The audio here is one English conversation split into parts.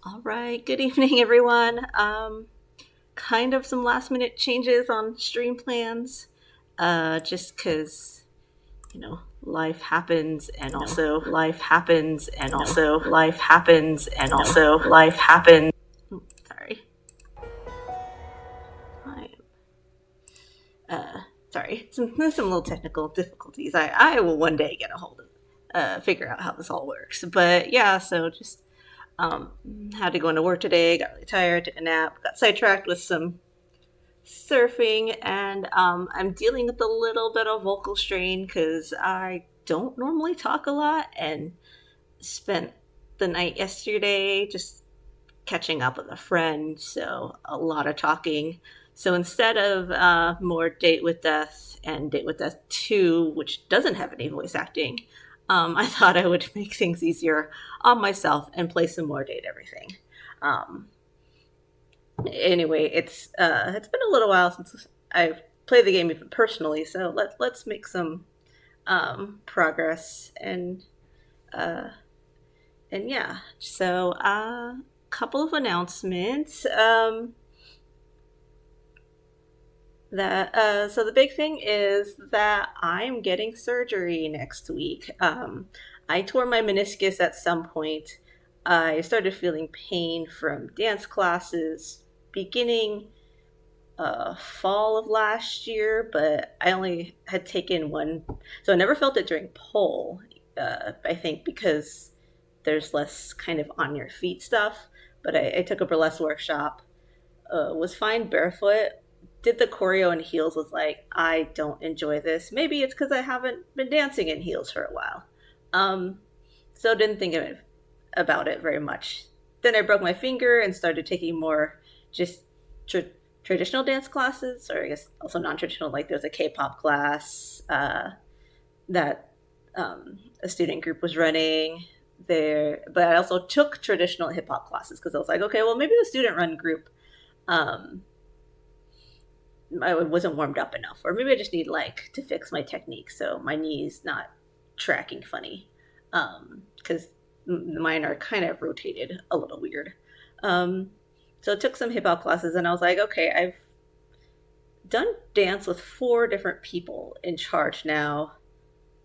All right, good evening, everyone. Kind of some last minute changes on stream plans, just because, life happens and also life happens and also life happens and also life happens. Sorry. I sorry, some little technical difficulties. I will one day get a hold of, figure out how this all works. But yeah, so just had to go into work today. Got really tired, took a nap, got sidetracked with some surfing, and I'm dealing with a little bit of vocal strain because I don't normally talk a lot, and spent the night yesterday just catching up with a friend, so a lot of talking. So instead of more Date with Death and Date with Death 2, which doesn't have any voice acting, I thought I would make things easier on myself and play some more Date Everything. Um, anyway, it's been a little while since I've played the game even personally, so let's make some progress uh, and yeah. So couple of announcements. That so the big thing is that I'm getting surgery next week. I tore my meniscus at some point. I started feeling pain from dance classes beginning fall of last year, but I only had taken one, so I never felt it during pole. I think because there's less kind of on your feet stuff. But I took a burlesque workshop, was fine barefoot. Did the choreo in heels, was like, I don't enjoy this. Maybe it's because I haven't been dancing in heels for a while. Um, so didn't think of it, about it very much. Then I broke my finger and started taking more just tra- traditional dance classes, or I guess also non-traditional. Like there's a K-pop class that a student group was running there, but I also took traditional hip hop classes because I was like, okay, well maybe the student run group, um, I wasn't warmed up enough, or maybe I just need like to fix my technique so my knee's not tracking funny, because mine are kind of rotated a little weird. Um, so I took some hip hop classes, and I was like, okay, I've done dance with four different people in charge now.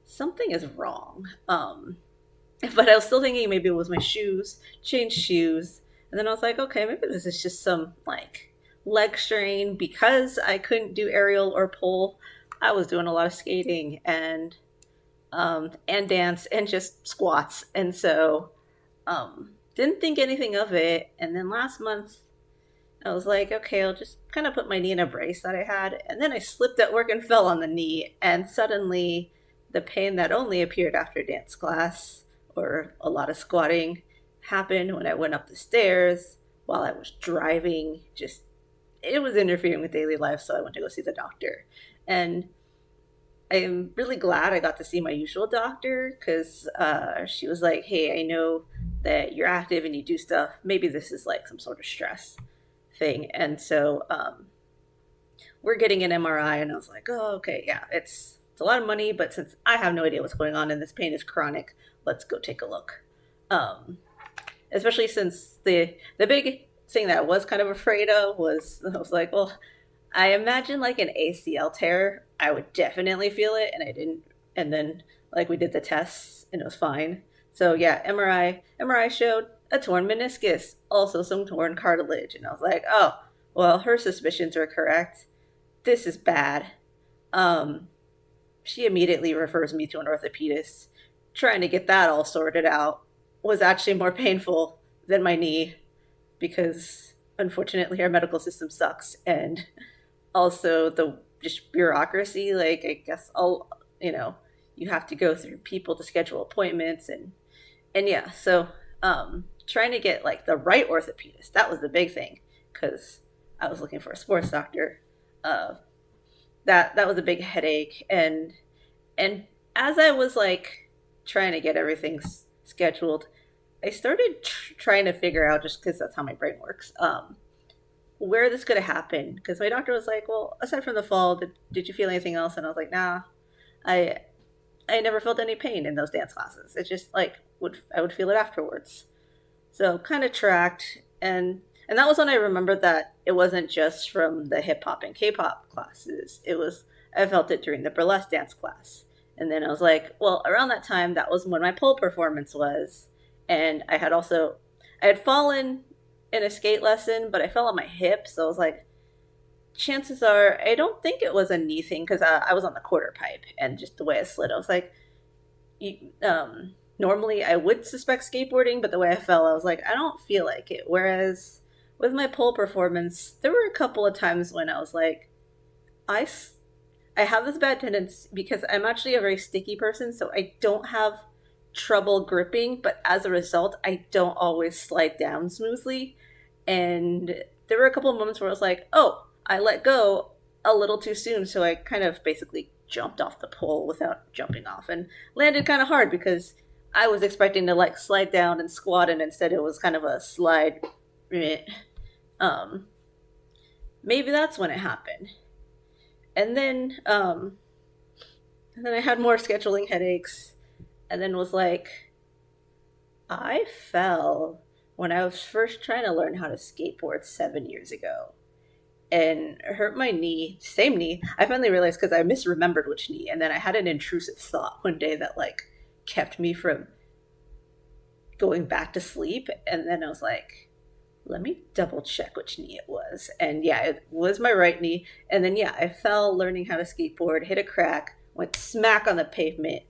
Something is wrong. But I was still thinking maybe it was my shoes, changed shoes. And then I was like, okay, maybe this is just some like leg strain because I couldn't do aerial or pole. I was doing a lot of skating and dance and just squats. And so didn't think anything of it. And then last month I was like, okay, I'll just kind of put my knee in a brace that I had. And then I slipped at work and fell on the knee. And suddenly, the pain that only appeared after dance class or a lot of squatting happened when I went up the stairs while I was driving. Just, it was interfering with daily life. So I went to go see the doctor. And I'm really glad I got to see my usual doctor because she was like, hey, I know that you're active and you do stuff. Maybe this is like some sort of stress thing. And so we're getting an MRI, and I was like, oh, okay, yeah, it's a lot of money, but since I have no idea what's going on and this pain is chronic, let's go take a look. Um, Especially since the big thing that I was kind of afraid of was I was like, well, I imagine like an ACL tear, I would definitely feel it, and I didn't. And then like we did the tests, and it was fine. So yeah, MRI showed a torn meniscus, also some torn cartilage, and I was like, oh, well, her suspicions were correct. This is bad. Um, she immediately refers me to an orthopedist. Trying to get that all sorted out was actually more painful than my knee because unfortunately our medical system sucks, and also the just bureaucracy, like I guess all, you know, you have to go through people to schedule appointments, and yeah, so trying to get like the right orthopedist, that was the big thing because I was looking for a sports doctor. uh that was a big headache, and as I was like trying to get everything scheduled, I started trying to figure out, just because that's how my brain works, where this could have happened. Because my doctor was like, "Well, aside from the fall, did you feel anything else?" And I was like, "Nah, I I never felt any pain in those dance classes. It just like would I would feel it afterwards." So kind of tracked, and that was when I remembered that it wasn't just from the hip hop and K-pop classes. It was I felt it during the burlesque dance class. And then I was like, well, around that time that was when my pole performance was. And I had fallen in a skate lesson, but I fell on my hip, so I was like, chances are I don't think it was a knee thing because I was on the quarter pipe and just the way I slid, I was like, normally I would suspect skateboarding, but the way I fell, I was like, I don't feel like it. Whereas with my pole performance, there were a couple of times when I was like, I, I have this bad tendency because I'm actually a very sticky person, so I don't have trouble gripping, but as a result, I don't always slide down smoothly. And there were a couple of moments where I was like, oh, I let go a little too soon, so I kind of basically jumped off the pole without jumping off and landed kind of hard because I was expecting to like slide down and squat, and instead it was kind of a slide. Um, Maybe that's when it happened. And then I had more scheduling headaches, and then was like, I fell when I was first trying to learn how to skateboard 7 years ago and hurt my knee, same knee. I finally realized because I misremembered which knee, and then I had an intrusive thought one day that like kept me from going back to sleep. And then I was like, let me double check which knee it was. And yeah, it was my right knee. And then yeah, I fell learning how to skateboard, hit a crack, went smack on the pavement.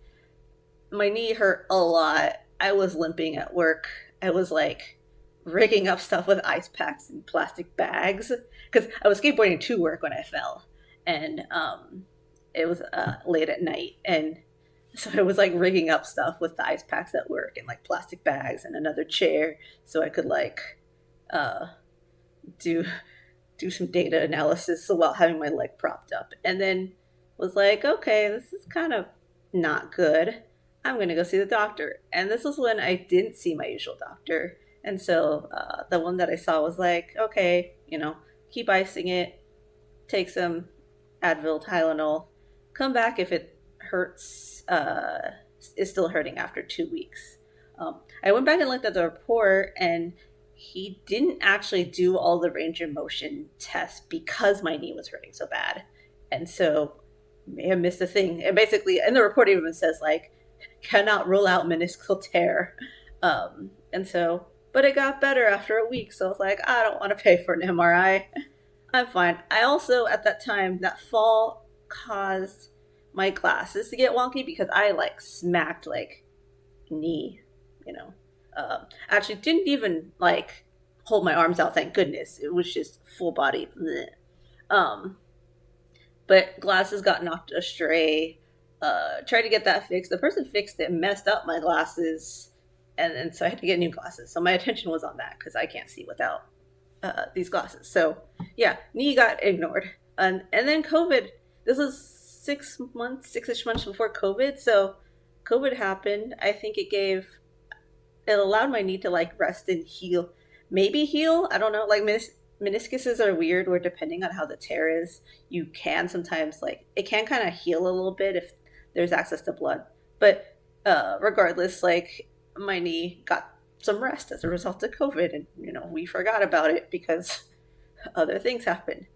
My knee hurt a lot. I was limping at work. I was like rigging up stuff with ice packs and plastic bags because I was skateboarding to work when I fell, and it was late at night, and so I was like rigging up stuff with the ice packs at work and like plastic bags and another chair so I could like uh, do do some data analysis while having my leg propped up, and then was like, okay, this is kind of not good. I'm going to go see the doctor. And this was when I didn't see my usual doctor. And so the one that I saw was like, okay, keep icing it, take some Advil, Tylenol, come back if it hurts, is still hurting after 2 weeks. I went back and looked at the report, and he didn't actually do all the range of motion tests because my knee was hurting so bad. And so may have missed a thing. And basically, in the report, it even says, like, cannot rule out meniscal tear. And so, but it got better after a week. So I was like, I don't want to pay for an MRI. I'm fine. I also, at that time, that fall caused my glasses to get wonky because I like smacked like knee, you know. Actually, didn't even like hold my arms out. Thank goodness. It was just full body. Bleh. Um, but glasses got knocked astray. Tried to get that fixed. The person fixed it, messed up my glasses, and so I had to get new glasses. So my attention was on that because I can't see without these glasses. So yeah, knee got ignored, and then COVID. This was 6 months, 6ish months before COVID. So COVID happened. I think it allowed my knee to like rest and heal, maybe heal. I don't know. Like meniscuses are weird, where depending on how the tear is, you can sometimes like it can kind of heal a little bit if there's access to blood. But regardless, like my knee got some rest as a result of COVID, and we forgot about it because other things happened.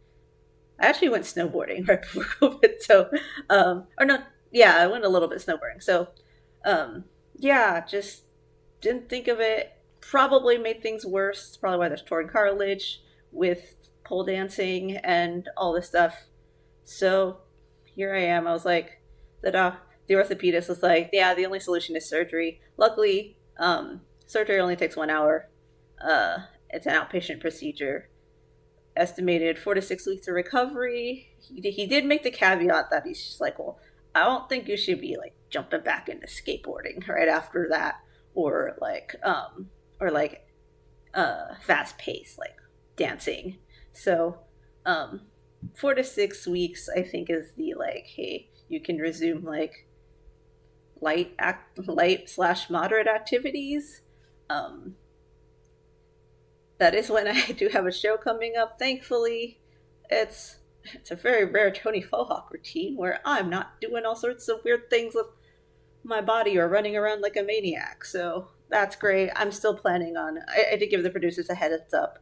I actually went snowboarding right before COVID, so or no, yeah, I went a little bit snowboarding. So yeah, just didn't think of it. Probably made things worse. It's probably why there's torn cartilage with pole dancing and all this stuff. So here I am. I was like, the orthopedist was like, yeah, the only solution is surgery. Luckily, surgery only takes 1 hour. It's an outpatient procedure. Estimated 4 to 6 weeks of recovery. He did make the caveat that he's just like, well, I don't think you should be like jumping back into skateboarding right after that, or like fast pace like dancing. So 4 to 6 weeks I think is the like, hey, you can resume like light/moderate activities. That is when I do have a show coming up. Thankfully, it's a very rare Tony Fohawk routine where I'm not doing all sorts of weird things with my body or running around like a maniac. So That's great. I'm still planning on. I did give the producers a heads up,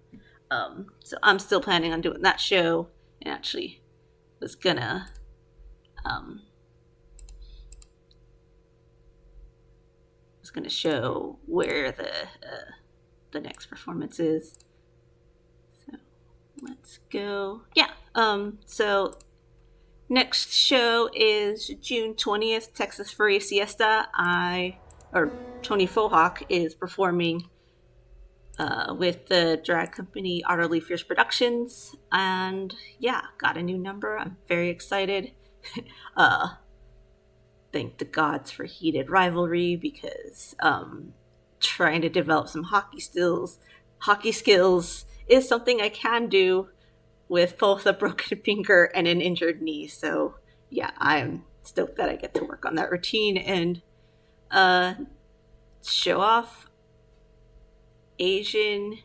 so I'm still planning on doing that show. And actually, was gonna um, show where the next performance is. So let's go. Yeah. So next show is June 20th, Texas Furry Siesta. Tony Fohawk is performing with the drag company Utterly Fierce Productions. And yeah, got a new number. I'm very excited. Thank the gods for heated rivalry, because trying to develop some hockey skills is something I can do with both a broken finger and an injured knee. So yeah, I'm stoked that I get to work on that routine and show off Asian,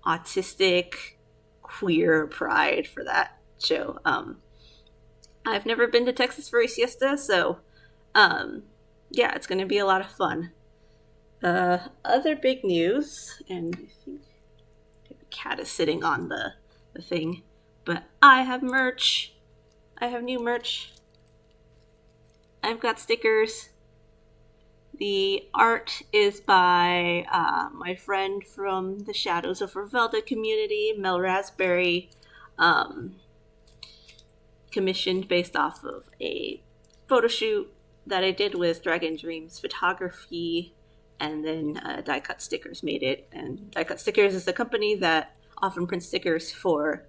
autistic, queer pride for that show. I've never been to Texas Furry Siesta, so yeah, it's going to be a lot of fun. Other big news, and I think the cat is sitting on the thing, but I have merch. I have new merch. I've got stickers. The art is by my friend from the Shadows of Revelda community, Mel Raspberry, commissioned based off of a photo shoot that I did with Dragon Dreams Photography, and then Die Cut Stickers made it. And Die Cut Stickers is a company that often prints stickers for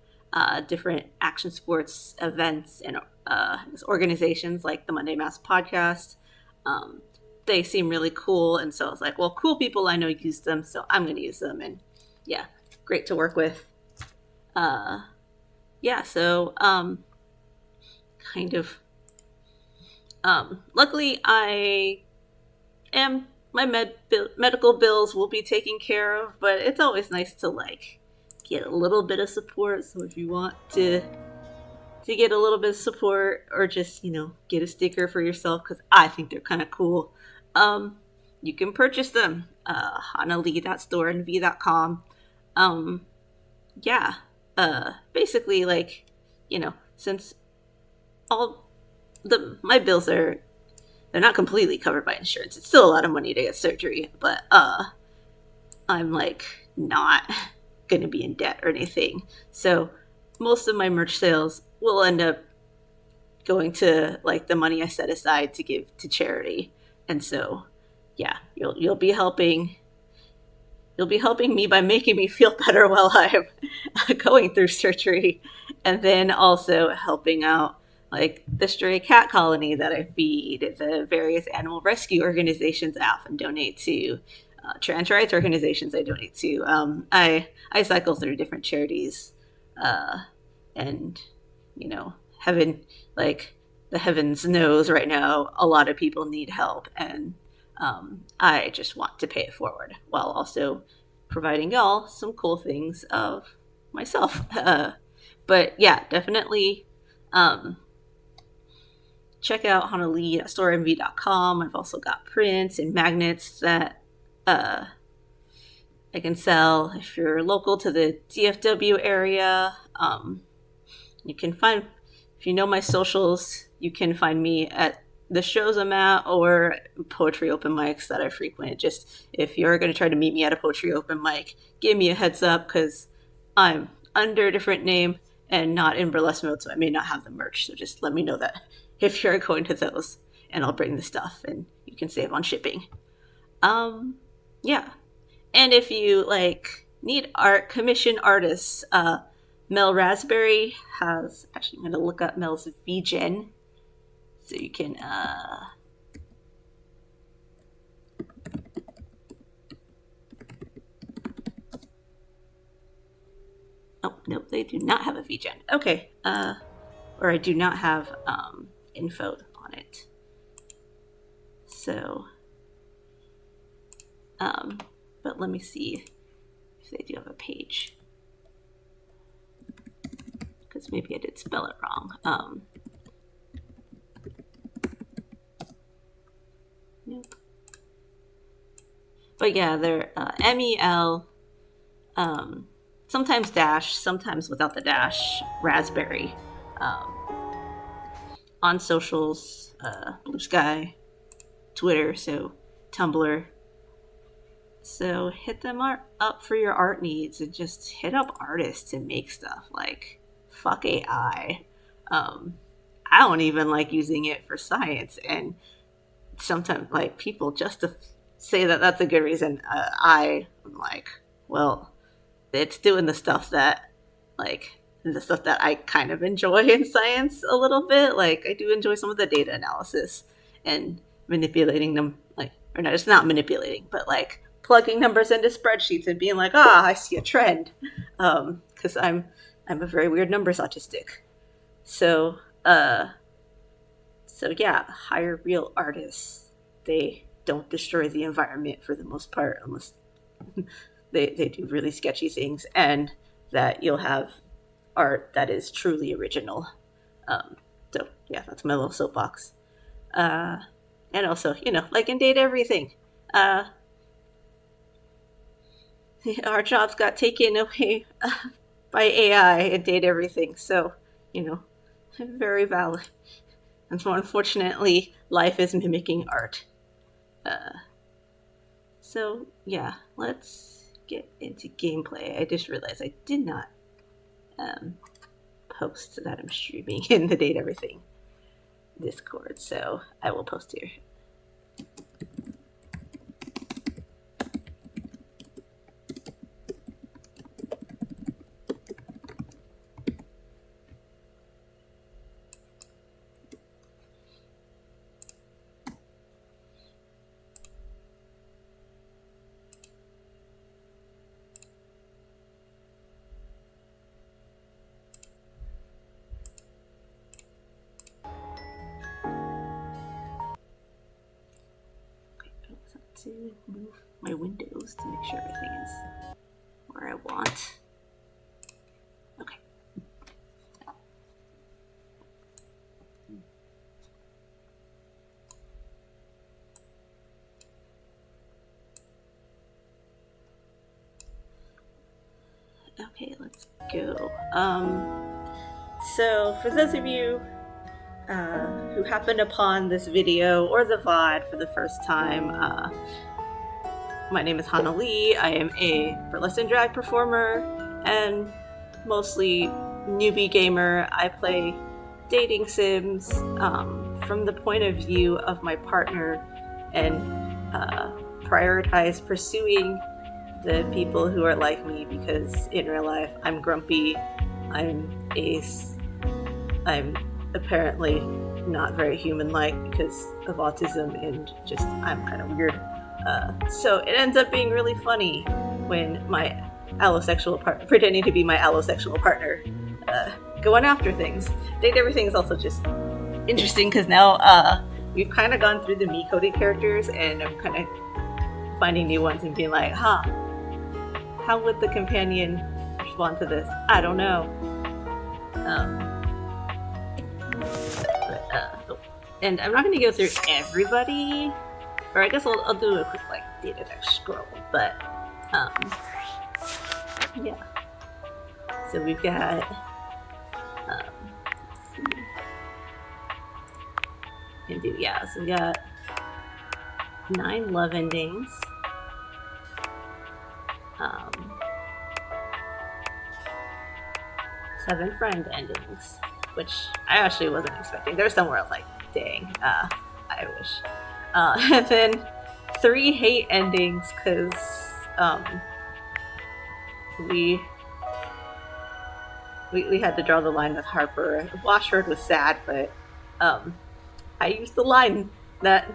different action sports events and organizations like the Monday Mass Podcast. They seem really cool, and so I was like, well, cool people I know use them, so I'm going to use them. And yeah, great to work with. Yeah, so kind of luckily my medical bills will be taken care of, but it's always nice to like get a little bit of support. So if you want to get a little bit of support, or just, get a sticker for yourself, because I think they're kind of cool, you can purchase them on laidback.store.com. Yeah, basically, like, since my bills they're not completely covered by insurance. It's still a lot of money to get surgery, but I'm like not gonna be in debt or anything. So most of my merch sales will end up going to like the money I set aside to give to charity. And so yeah, you'll be helping me by making me feel better while I'm going through surgery, and then also helping out like the stray cat colony that I feed, the various animal rescue organizations I often donate to, trans rights organizations I donate to. I cycle through different charities, and heaven, like the heavens knows right now, a lot of people need help, and I just want to pay it forward while also providing y'all some cool things of myself. But yeah, definitely check out Honolulu.storemv.com. I've also got prints and magnets that I can sell. If you're local to the DFW area, you can find, if you know my socials, you can find me at the shows I'm at or poetry open mics that I frequent. Just if you're going to try to meet me at a poetry open mic, give me a heads up, because I'm under a different name and not in burlesque mode, so I may not have the merch. So just let me know that if you're going to those, and I'll bring the stuff, and you can save on shipping. Yeah. And if you like need art, commission artists, Mel Raspberry has, actually I'm going to look up Mel's VGen so you can oh no, they do not have a VGen. Okay. Or I do not have info on it. So but let me see if they do have a page, because maybe I did spell it wrong. Nope. But yeah, they're MEL, sometimes dash, sometimes without the dash, raspberry. On socials, Blue Sky, Twitter, so Tumblr. So hit them up for your art needs and just hit up artists to make stuff. Like, fuck AI. I don't even like using it for science. And sometimes, like, people just to say that that's a good reason, I'm like, well, it's doing the stuff that, like, the stuff that I kind of enjoy in science a little bit. Like, I do enjoy some of the data analysis and manipulating them, like, or no, it's not manipulating, but like plugging numbers into spreadsheets and being like, I see a trend, because I'm a very weird numbers autistic. So, so yeah, hire real artists. They don't destroy the environment for the most part, unless they do really sketchy things, and that you'll have art that is truly original. So yeah, that's my little soapbox. And also, like in Date Everything, our jobs got taken away by AI and Date Everything. So, very valid. And so, unfortunately, life is mimicking art. So, yeah, let's get into gameplay. I just realized I did not post that I'm streaming in the Date Everything Discord, so I will post here. To move my windows to make sure everything is where I want. Okay. Okay, let's go. So for those of you who happened upon this video or the VOD for the first time, my name is Hana Lee. I am a burlesque and drag performer and mostly newbie gamer. I play dating sims from the point of view of my partner and prioritize pursuing the people who are like me, because in real life I'm grumpy, I'm ace, I'm apparently not very human-like because of autism, and just I'm kind of weird. So it ends up being really funny when my allosexual partner, pretending to be my allosexual partner, going after things. Date Everything is also just interesting because now we've kind of gone through the me-coded characters, and I'm kind of finding new ones and being like, how would the companion respond to this? I don't know. And I'm not going to go through everybody, or I guess I'll do a quick data scroll, but yeah. So we've got so we got 9 love endings, 7 friend endings, which I actually wasn't expecting. There's somewhere else dang, I wish. And then 3 hate endings, because we had to draw the line with Harper. Washford was sad, but I used the line that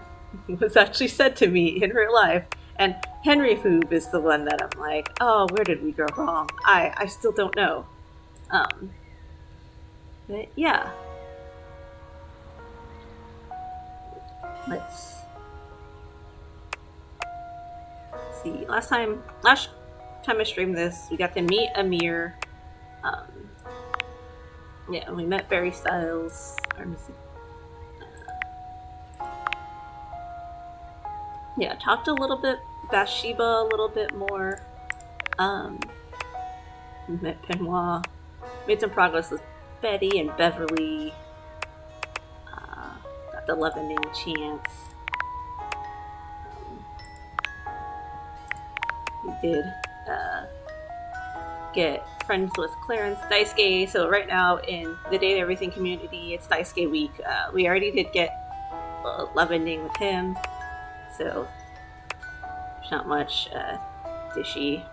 was actually said to me in real life. And Henry Foob is the one that I'm like, oh, where did we go wrong? I still don't know. But yeah. Let's see. Last time I streamed this, we got to meet Amir. Yeah, we met Barry Styles. Yeah, talked a little bit Bathsheba a little bit more. Met Benoit. Made some progress with Betty and Beverly. Got the love ending with Chance. We did get friends with Clarence Daisuke. So right now in the Date Everything community, it's Daisuke week. We already did get a love ending with him. So there's not much dishy.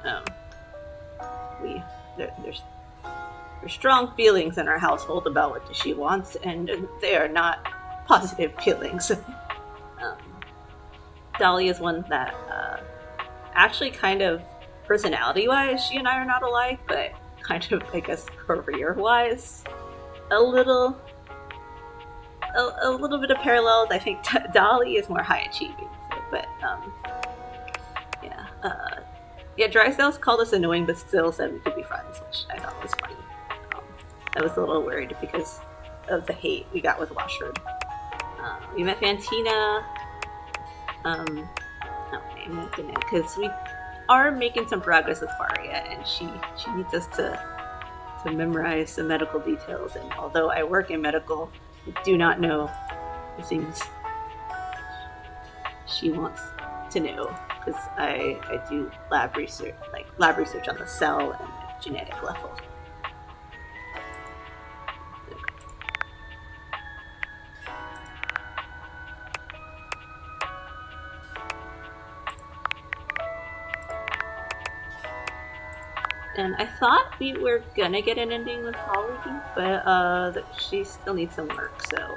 There's strong feelings in our household about what Dishy wants, and they are not positive feelings. Dolly is one that actually kind of personality-wise, she and I are not alike, but kind of, I guess, career-wise, a little bit of parallels. I think Dolly is more high-achieving, but yeah, Drysdale's called us annoying, but still said we could be friends, which I thought was funny. I was a little worried because of the hate we got with Washford. We met Fantina. Because we are making some progress with Faria, and she needs us to memorize some medical details. And although I work in medical, I do not know the things she wants to know, because I do lab research on the cell and the genetic level. And I thought we were gonna get an ending with Holly, but she still needs some work, so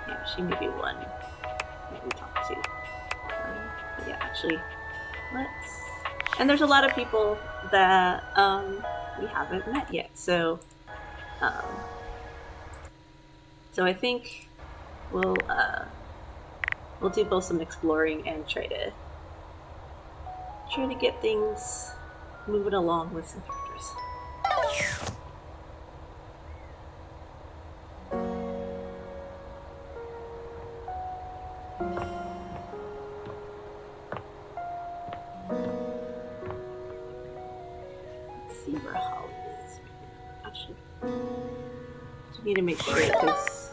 yeah, she may be one that we talk to. But yeah, actually, and there's a lot of people that we haven't met yet, so I think we'll do both some exploring and try to get things moving along with some characters. Let's see where Holly is. Actually, I need to make sure because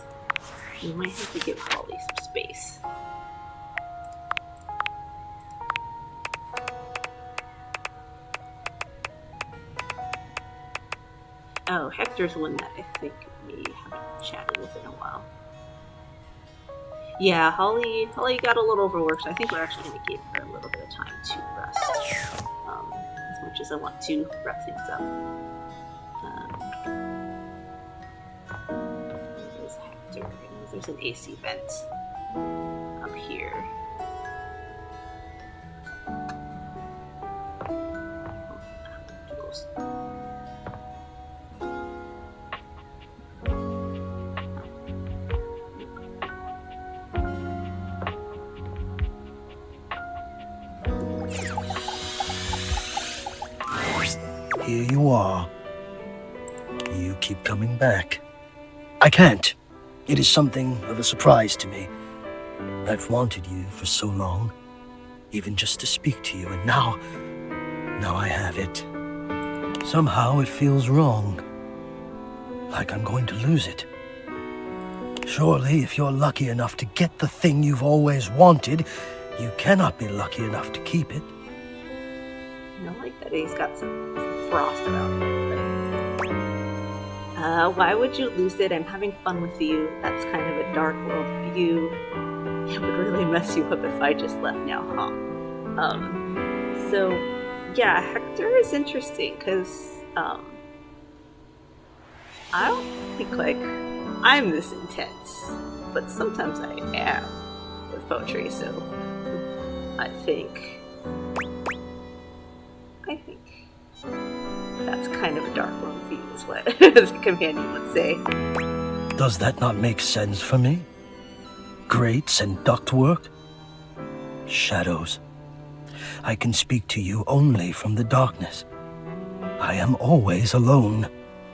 we might have to give Holly some space. Oh, Hector's one that I think we haven't chatted with in a while. Yeah, Holly got a little overworked, so I think we're actually going to give her a little bit of time to rest. As much as I want to wrap things up. There's Hector. There's an AC vent up here. Too close. Here you are. You keep coming back. I can't. It is something of a surprise to me. I've wanted you for so long, even just to speak to you, and now I have it. Somehow it feels wrong, like I'm going to lose it. Surely, if you're lucky enough to get the thing you've always wanted, you cannot be lucky enough to keep it. I like that he's got some frost around it. Why would you lose it? I'm having fun with you. That's kind of a dark world view. It would really mess you up if I just left now, huh? So, yeah, Hector is interesting, because, I don't think, I'm this intense, but sometimes I am with poetry, so I think that's kind of a dark world view, is what the companion would say. Does that not make sense for me? Grates and ductwork? Shadows. I can speak to you only from the darkness. I am always alone.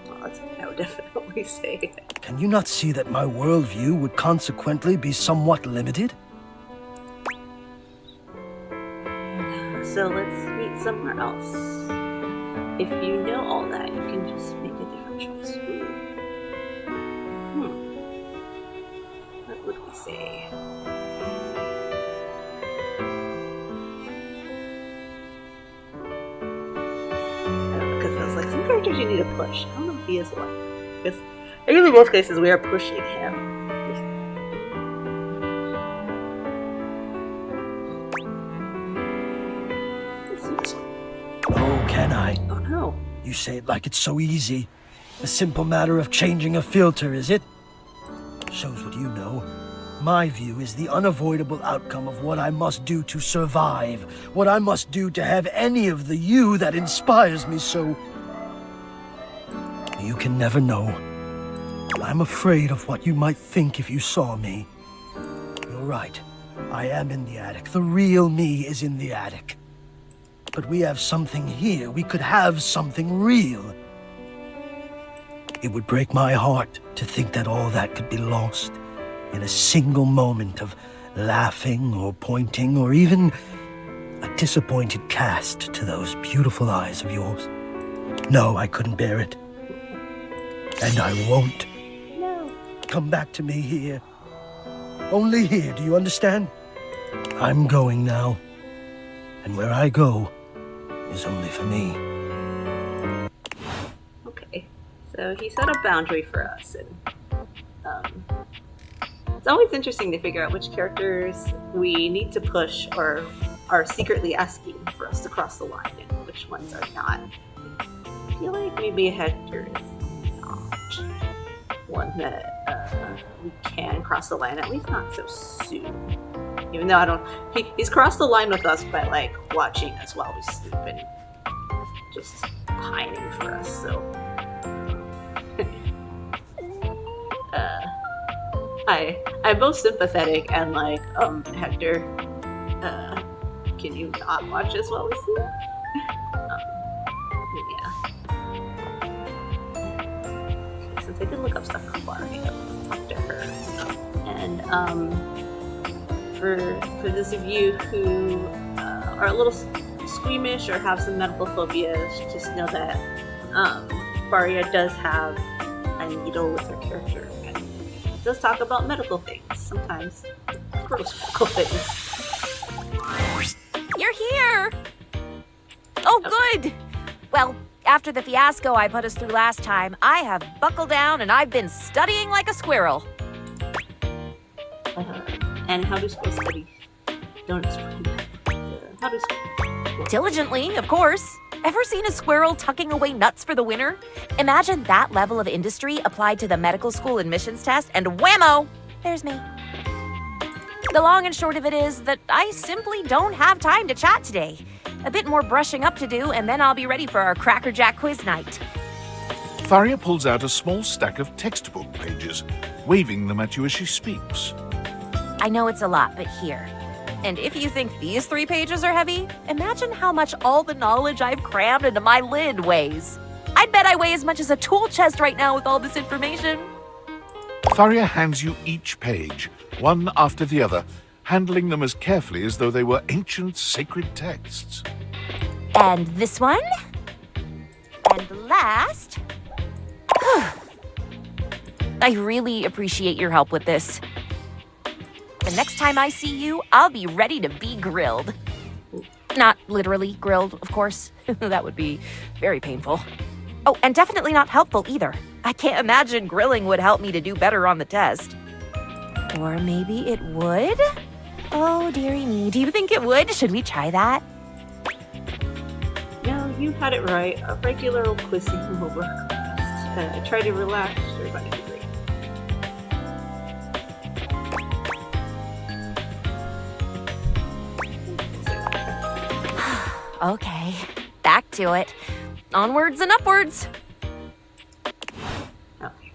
Well, that's what I would definitely say. Can you not see that my worldview would consequently be somewhat limited? So let's meet somewhere else. If you know all that, you can just make a different choice. What would we say? Because I was like, some characters you need to push. I don't know if he is one. Because I guess in most cases we are pushing him. Let's do this one. Oh, can I? Oh no. You say it like it's so easy. A simple matter of changing a filter, is it? Shows what you know. My view is the unavoidable outcome of what I must do to survive. What I must do to have any of the you that inspires me so. You can never know. I'm afraid of what you might think if you saw me. You're right. I am in the attic. The real me is in the attic. But we have something here. We could have something real. It would break my heart to think that all that could be lost in a single moment of laughing or pointing or even a disappointed cast to those beautiful eyes of yours. No, I couldn't bear it. And I won't. No. Come back to me here. Only here, do you understand? I'm going now. And where I go is only for me. Okay. So he set a boundary for us, and it's always interesting to figure out which characters we need to push or are secretly asking for us to cross the line, and which ones are not. I feel like maybe Hector is not one that we can cross the line, at least not so soon. Even though I don't, he's crossed the line with us by like watching us while we sleep and just pining for us. So. I'm both sympathetic and like, Hector, can you not watch us while we sleep? Yeah. Okay, since I did look up stuff from Barbie, let's talk to her. And for those of you who are a little squeamish or have some medical phobias, just know that Varia does have a needle with her character. Does talk about medical things, sometimes gross medical things. You're here! Oh, good! Well, after the fiasco I put us through last time, I have buckled down and I've been studying like a squirrel. And how do squirrels study? Don't explain that. How do squirrels? Diligently, of course. Ever seen a squirrel tucking away nuts for the winter? Imagine that level of industry applied to the medical school admissions test, and whammo! There's me. The long and short of it is that I simply don't have time to chat today. A bit more brushing up to do, and then I'll be ready for our Cracker Jack quiz night. Faria pulls out a small stack of textbook pages, waving them at you as she speaks. I know it's a lot, but here. And if you think these 3 pages are heavy, imagine how much all the knowledge I've crammed into my lid weighs. I'd bet I weigh as much as a tool chest right now with all this information. Faria hands you each page, one after the other, handling them as carefully as though they were ancient sacred texts. And this one. And last. I really appreciate your help with this. The next time I see you, I'll be ready to be grilled. Not literally grilled, of course. That would be very painful. Oh, and definitely not helpful either. I can't imagine grilling would help me to do better on the test. Or maybe it would? Oh, dearie me. Do you think it would? Should we try that? No, you had it right. A regular old quiz season will work best. Try to relax. Everybody be great. Okay, back to it. Onwards and upwards. Okay.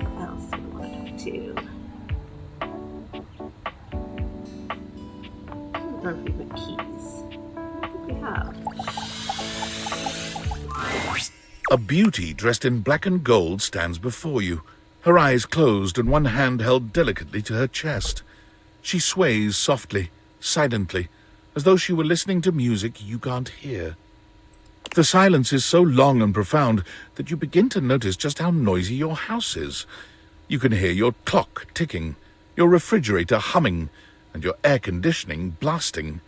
What else do we want to talk to? Our favorite keys. What do we have? A beauty dressed in black and gold stands before you. her eyes closed and one hand held delicately to her chest. She sways softly, silently, as though she were listening to music you can't hear. The silence is so long and profound that you begin to notice just how noisy your house is. You can hear your clock ticking, your refrigerator humming, and your air conditioning blasting.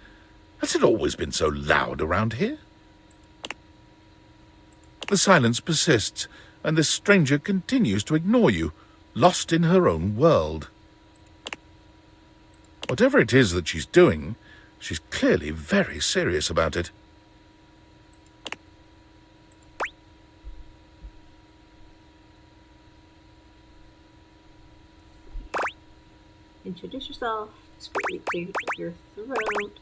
Has it always been so loud around here? The silence persists, and this stranger continues to ignore you, lost in her own world. Whatever it is that she's doing, she's clearly very serious about it. Introduce yourself. Discreetly clear your throat.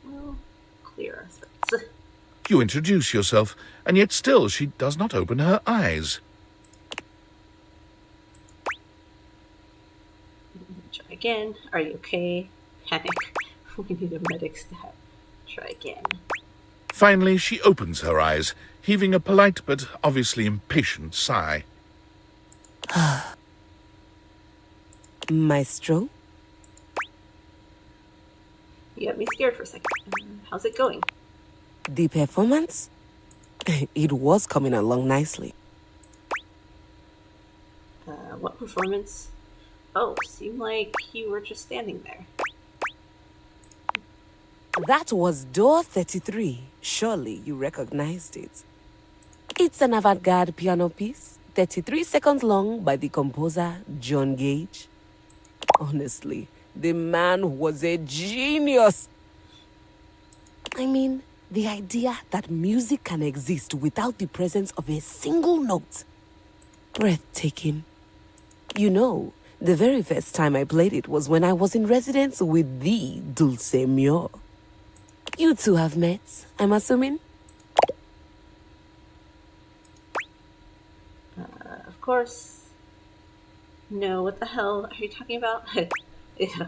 We'll clear our throats. You introduce yourself, and yet still she does not open her eyes. Try again. Are you okay? Panic. We need a medic stat. Try again. Finally, she opens her eyes, heaving a polite but obviously impatient sigh. Maestro? You got me scared for a second. How's it going? The performance? It was coming along nicely. What performance? Oh, seemed like you were just standing there. That was door 33. Surely you recognized it. It's an avant-garde piano piece, 33 seconds long, by the composer John Gage. Honestly, the man was a genius. I mean, the idea that music can exist without the presence of a single note. Breathtaking. You know, the very first time I played it was when I was in residence with the Dulce Mio. You two have met, I'm assuming? Of course. No, what the hell are you talking about? Yeah,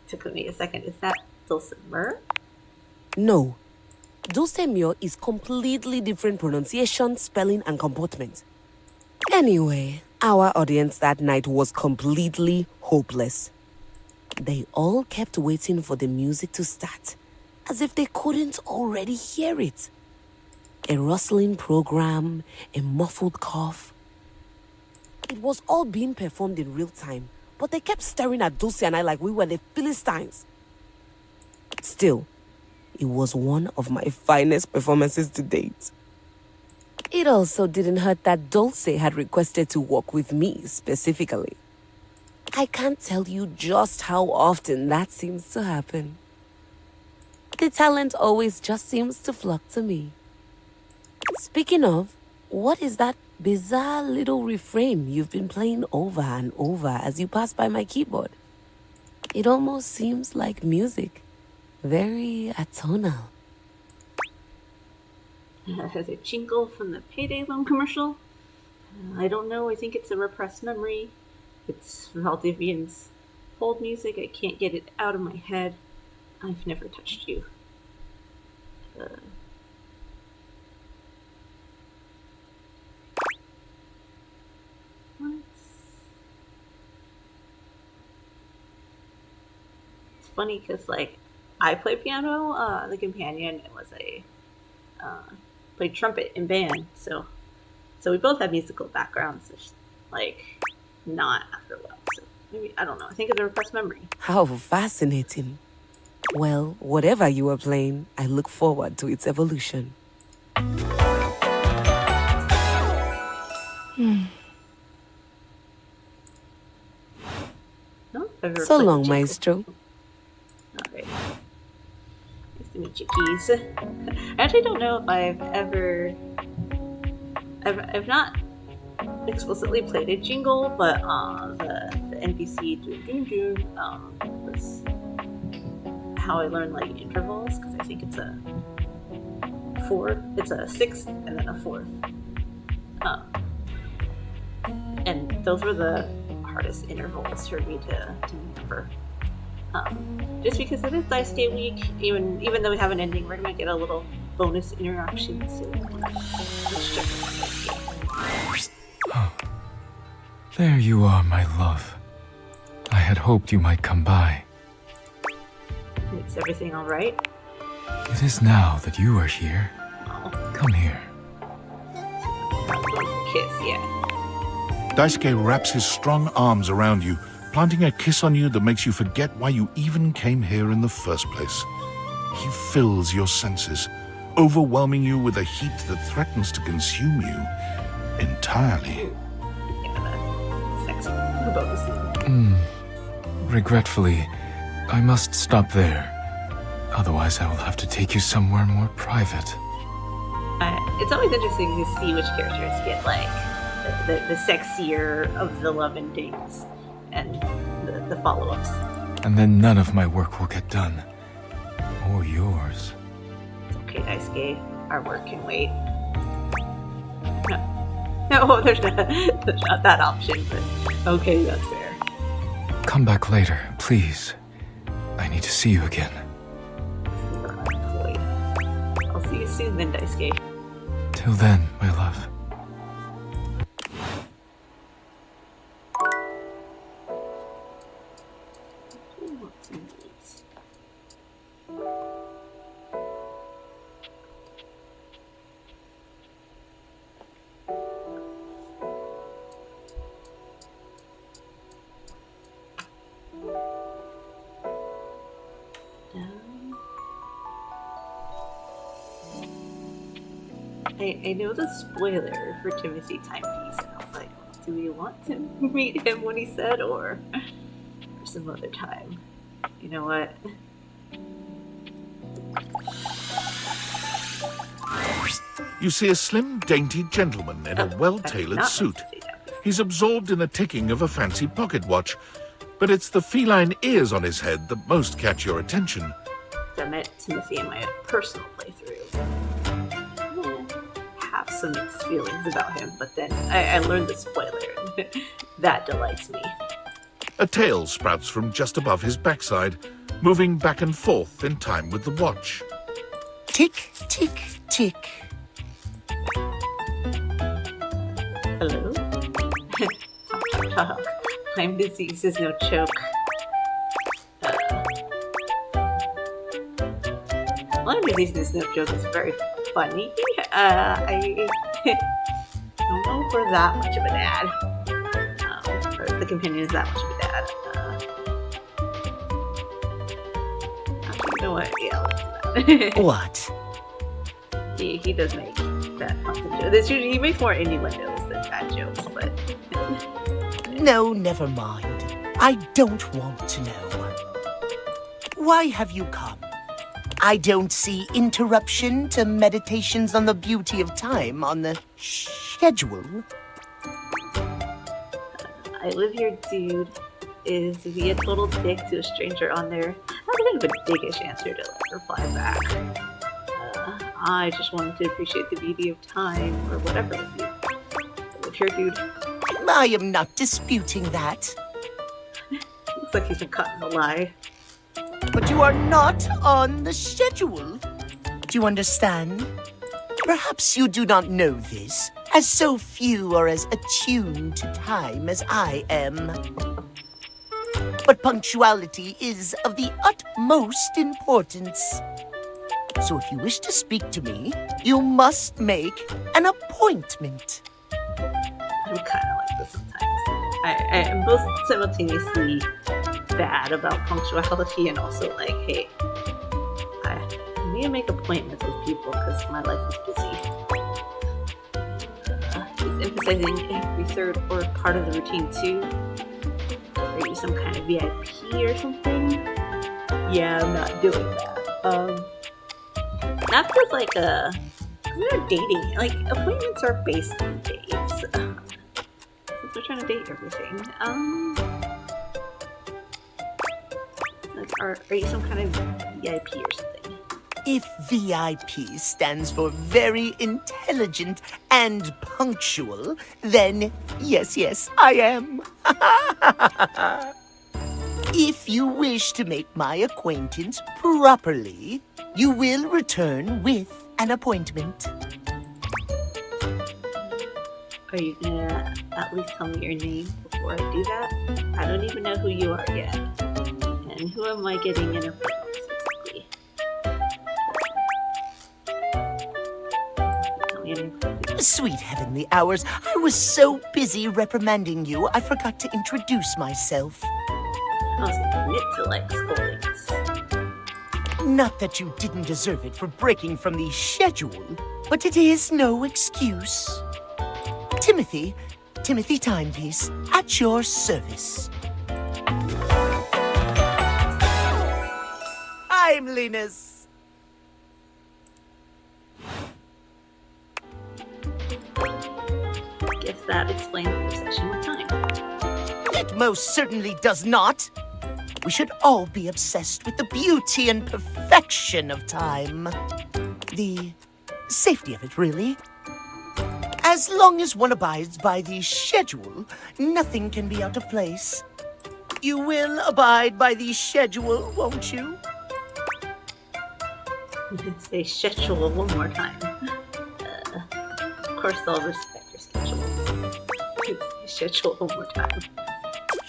took me a second. Is that Dulcimer? No. Dulce Mio is completely different pronunciation, spelling, and comportment. Anyway, our audience that night was completely hopeless. They all kept waiting for the music to start, as if they couldn't already hear it. A rustling program, a muffled cough. It was all being performed in real time, but they kept staring at Dulce and I like we were the Philistines. Still, it was one of my finest performances to date. It also didn't hurt that Dulce had requested to work with me specifically. I can't tell you just how often that seems to happen. The talent always just seems to flock to me. Speaking of, what is that bizarre little refrain you've been playing over and over as you pass by my keyboard? It almost seems like music. Very atonal. The jingle from the payday loan commercial? I don't know. I think it's a repressed memory. It's Valdivian's hold music. I can't get it out of my head. I've never touched you. What? It's funny because, like, I play piano. The companion was played trumpet in band, so we both have musical backgrounds. It's like not after a while. So maybe I don't know. I think it's a repressed memory. How fascinating. Well, whatever you are playing, I look forward to its evolution. No, I've never So played long, jingle. Maestro. All right. Nice to meet you, Keys. I actually don't know if I've not explicitly played a jingle, but the NPC Doon Doon Doon was how I learned like intervals, because I think it's a sixth and then a fourth. And those were the hardest intervals for me to remember. Just because it is Dice Day week, even though we have an ending, we're gonna get a little bonus interaction. So let's check out Dice Day. There you are, my love. I had hoped you might come by. Is everything all right? It is now that you are here. Oh, Come here. kiss, yeah. Daisuke wraps his strong arms around you, planting a kiss on you that makes you forget why you even came here in the first place. He fills your senses, overwhelming you with a heat that threatens to consume you entirely. Sexy bonus scene. Regretfully, I must stop there. Otherwise, I will have to take you somewhere more private. It's always interesting to see which characters get like the sexier of the love endings and the follow-ups. And then none of my work will get done. Or yours. It's okay, Daisuke. Our work can wait. No, there's not that option, but okay, that's fair. Come back later, please. I need to see you again. Floyd. I'll see you soon then, Daisuke. Till then, my love. I know the spoiler for Timothy Timepiece, and I was like, do we want to meet him when he said, or for some other time? You know what? You see a slim, dainty gentleman in a well-tailored suit. He's absorbed in the ticking of a fancy pocket watch, but it's the feline ears on his head that most catch your attention. I met Timothy in my personal playthrough. Have some mixed feelings about him, but then I learned the spoiler, and that delights me. A tail sprouts from just above his backside, moving back and forth in time with the watch. Tick, tick, tick. Hello? Talk. Lyme disease is no joke. Lyme disease is no joke. It's very funny. I don't know if we're that much of a dad. Or the companion is that much of a dad. Actually, you know what? Yeah, let's do that. What? He does make that fucking joke. He makes more innuendos than bad jokes, but... No, never mind. I don't want to know. Why have you come? I don't see interruption to meditations on the beauty of time on the schedule. I live here, dude. Is to be a total dick to a stranger on there. That's a bit of a dickish answer to reply back. I just wanted to appreciate the beauty of time or whatever with you. I live here, dude. I am not disputing that. Looks like he's been caught in a lie. But you are not on the schedule. Do you understand? Perhaps you do not know this, as so few are as attuned to time as I am. But punctuality is of the utmost importance. So if you wish to speak to me, you must make an appointment. I'm kind of like this sometimes. I'm both simultaneously bad about punctuality and also like, hey, I need to make appointments with people because my life is busy. He's emphasizing every third or part of the routine too. Are you some kind of VIP or something? Yeah, I'm not doing that. That feels like we're dating. Like, appointments are based on dates. Since we're trying to date everything. Like, are you some kind of VIP or something? If VIP stands for very intelligent and punctual, then yes, I am. If you wish to make my acquaintance properly, you will return with an appointment. Are you gonna at least tell me your name before I do that? I don't even know who you are yet. And who am I getting in a fight with exactly? Tell me your name, please. Sweet heavenly hours, I was so busy reprimanding you, I forgot to introduce myself. I was gonna admit to like scoldings. Not that you didn't deserve it for breaking from the schedule, but it is no excuse. Timothy Timepiece, at your service. Timeliness. Guess that explains the obsession with time. It most certainly does not. We should all be obsessed with the beauty and perfection of time. The safety of it, really. As long as one abides by the schedule, nothing can be out of place. You will abide by the schedule, won't you? Say schedule one more time. Of course, they'll respect your schedule. Say schedule one more time.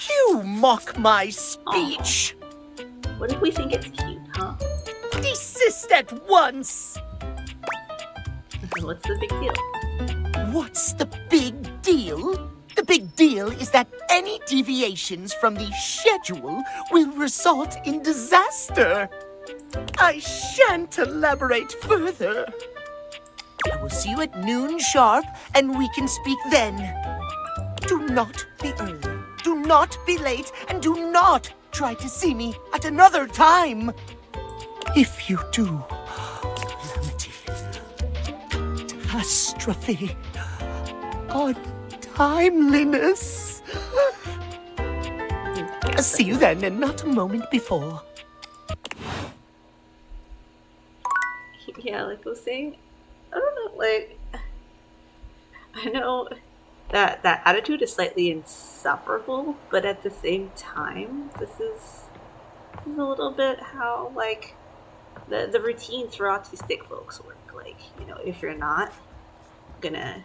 You mock my speech. What if we think it's cute, huh? Desist at once. What's the big deal? What's the big deal? The big deal is that any deviations from the schedule will result in disaster. I shan't elaborate further. I will see you at noon sharp, and we can speak then. Do not be early, do not be late, and do not try to see me at another time. If you do, calamity, catastrophe, untimeliness. See you then, and not a moment before. Yeah, like I was saying, I don't know, like, I know that attitude is slightly insufferable, but at the same time, this is a little bit how, like, the routines for autistic folks work. Like, you know, if you're not gonna,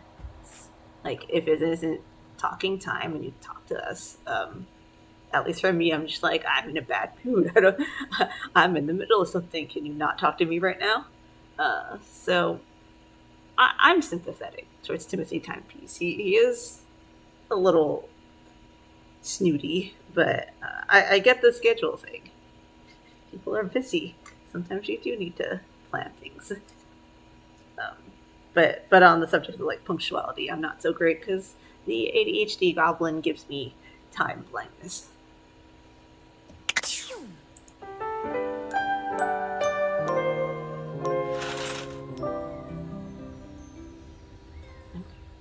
like, if it isn't talking time and you talk to us, at least for me, I'm just like, I'm in a bad mood. I'm in the middle of something. Can you not talk to me right now? So I'm sympathetic towards Timothy Timepiece. He is a little snooty, but I get the schedule thing. People are busy. Sometimes you do need to plan things. But on the subject of like punctuality, I'm not so great because the ADHD goblin gives me time blindness.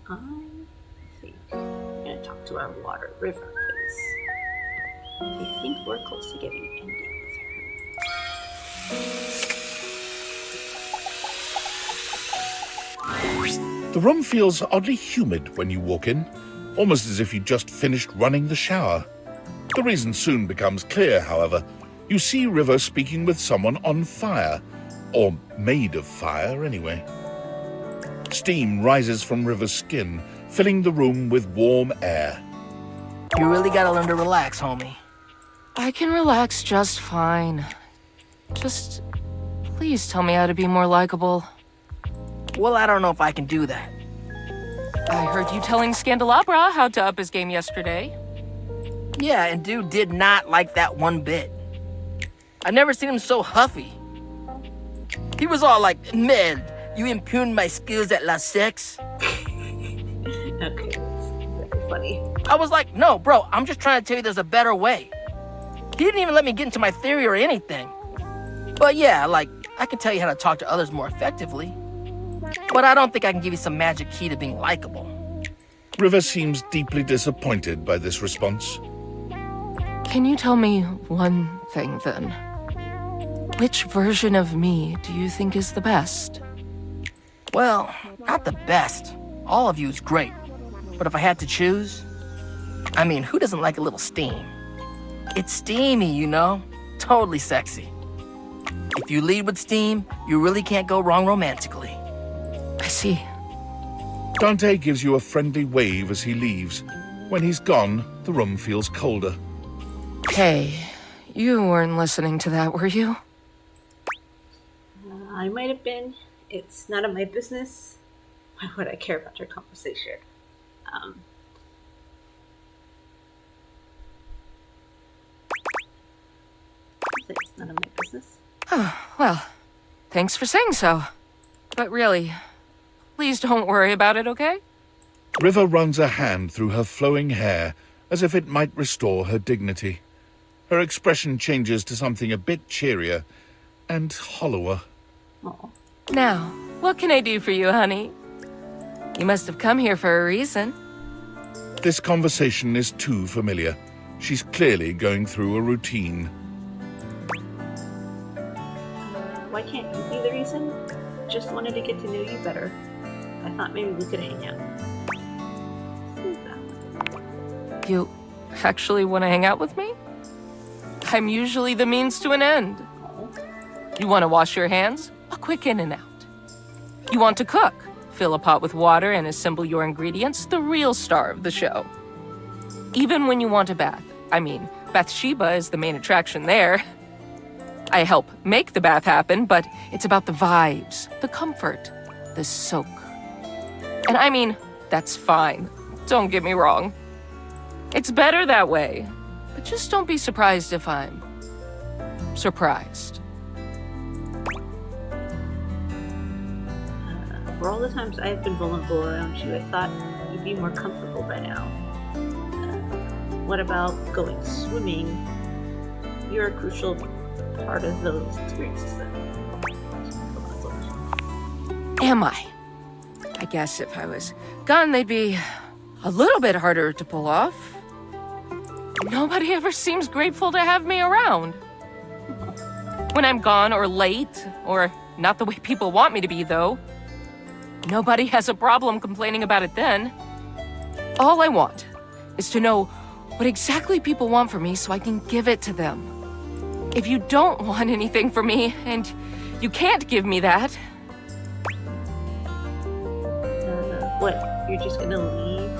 I think I'm gonna talk to our water river because I think we're close to getting an ending with her. The room feels oddly humid when you walk in, almost as if you just finished running the shower. The reason soon becomes clear, however. You see River speaking with someone on fire, or made of fire anyway. Steam rises from River's skin, filling the room with warm air. You really gotta learn to relax, homie. I can relax just fine. Just please tell me how to be more likable. Well, I don't know if I can do that. I heard you telling Scandelabra how to up his game yesterday. Yeah, and dude did not like that one bit. I've never seen him so huffy. He was all like, "Man, you impugned my skills at La Sex." Okay, that's very funny. I was like, "No, bro, I'm just trying to tell you there's a better way." He didn't even let me get into my theory or anything. But yeah, like, I can tell you how to talk to others more effectively. But I don't think I can give you some magic key to being likable. River seems deeply disappointed by this response. Can you tell me one thing then? Which version of me do you think is the best? Well, not the best. All of you is great. But if I had to choose, I mean, who doesn't like a little steam? It's steamy, you know? Totally sexy. If you lead with steam, you really can't go wrong romantically. I see. Dante gives you a friendly wave as he leaves. When he's gone, the room feels colder. Hey, you weren't listening to that, were you? I might have been. It's none of my business. Why would I care about your conversation? Um, it's none of my business. Oh, well, thanks for saying so. But really, please don't worry about it, okay? River runs a hand through her flowing hair as if it might restore her dignity. Her expression changes to something a bit cheerier and hollower. Oh, Now, what can I do for you, honey? You must have come here for a reason. This conversation is too familiar. She's clearly going through a routine. why can't you be the reason? Just wanted to get to know you better. I thought maybe we could hang out. You actually want to hang out with me? I'm usually the means to an end. You want to wash your hands? A quick in and out. You want to cook? Fill a pot with water and assemble your ingredients, the real star of the show. Even when you want a bath. I mean, Bathsheba is the main attraction there. I help make the bath happen, but it's about the vibes, the comfort, the soak. And I mean, that's fine. Don't get me wrong. It's better that way. But just don't be surprised if I'm surprised. For all the times I've been vulnerable around you, I thought you'd be more comfortable by now. What about going swimming? You're a crucial part of those experiences then. Am I? I guess if I was gone, they'd be a little bit harder to pull off. Nobody ever seems grateful to have me around. When I'm gone or late, or not the way people want me to be, though, nobody has a problem complaining about it then. All I want is to know what exactly people want from me so I can give it to them. If you don't want anything from me, and you can't give me that... What? You're just gonna leave?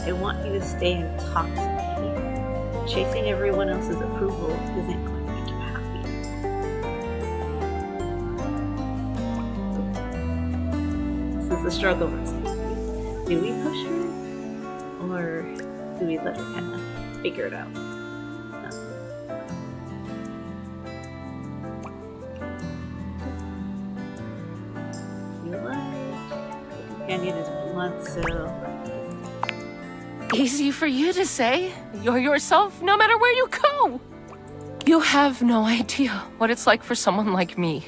I want you to stay and talk to me. Chasing everyone else's approval isn't going to make you happy. This is the struggle. Do we push her? Or do we let her kind of figure it out? Feel like the companion is blunt, so Easy for you to say. You're yourself no matter where you go. You have no idea what it's like for someone like me.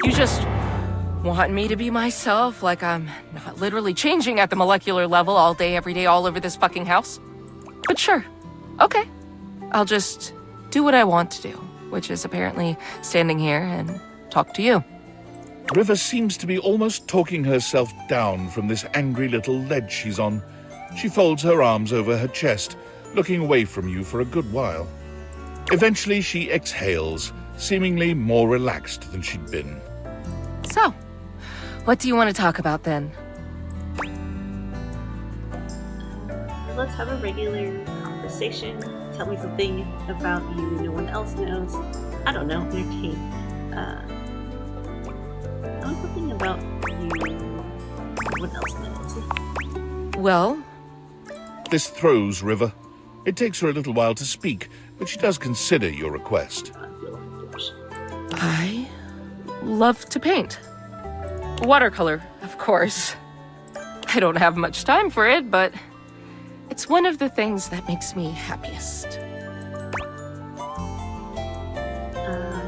You just want me to be myself, like I'm not literally changing at the molecular level all day, every day, all over this fucking house. But sure, okay. I'll just do what I want to do, which is apparently standing here and talk to you. River seems to be almost talking herself down from this angry little ledge she's on. She folds her arms over her chest, looking away from you for a good while. Eventually she exhales, seemingly more relaxed than she'd been. So, what do you want to talk about then? let's have a regular conversation. Tell me something about you no one else knows. I don't know, entertain. Tell me something about you no one else knows. Well, This throws River. It takes her a little while to speak, but she does consider your request. I love to paint. Watercolor, of course. I don't have much time for it, but it's one of the things that makes me happiest.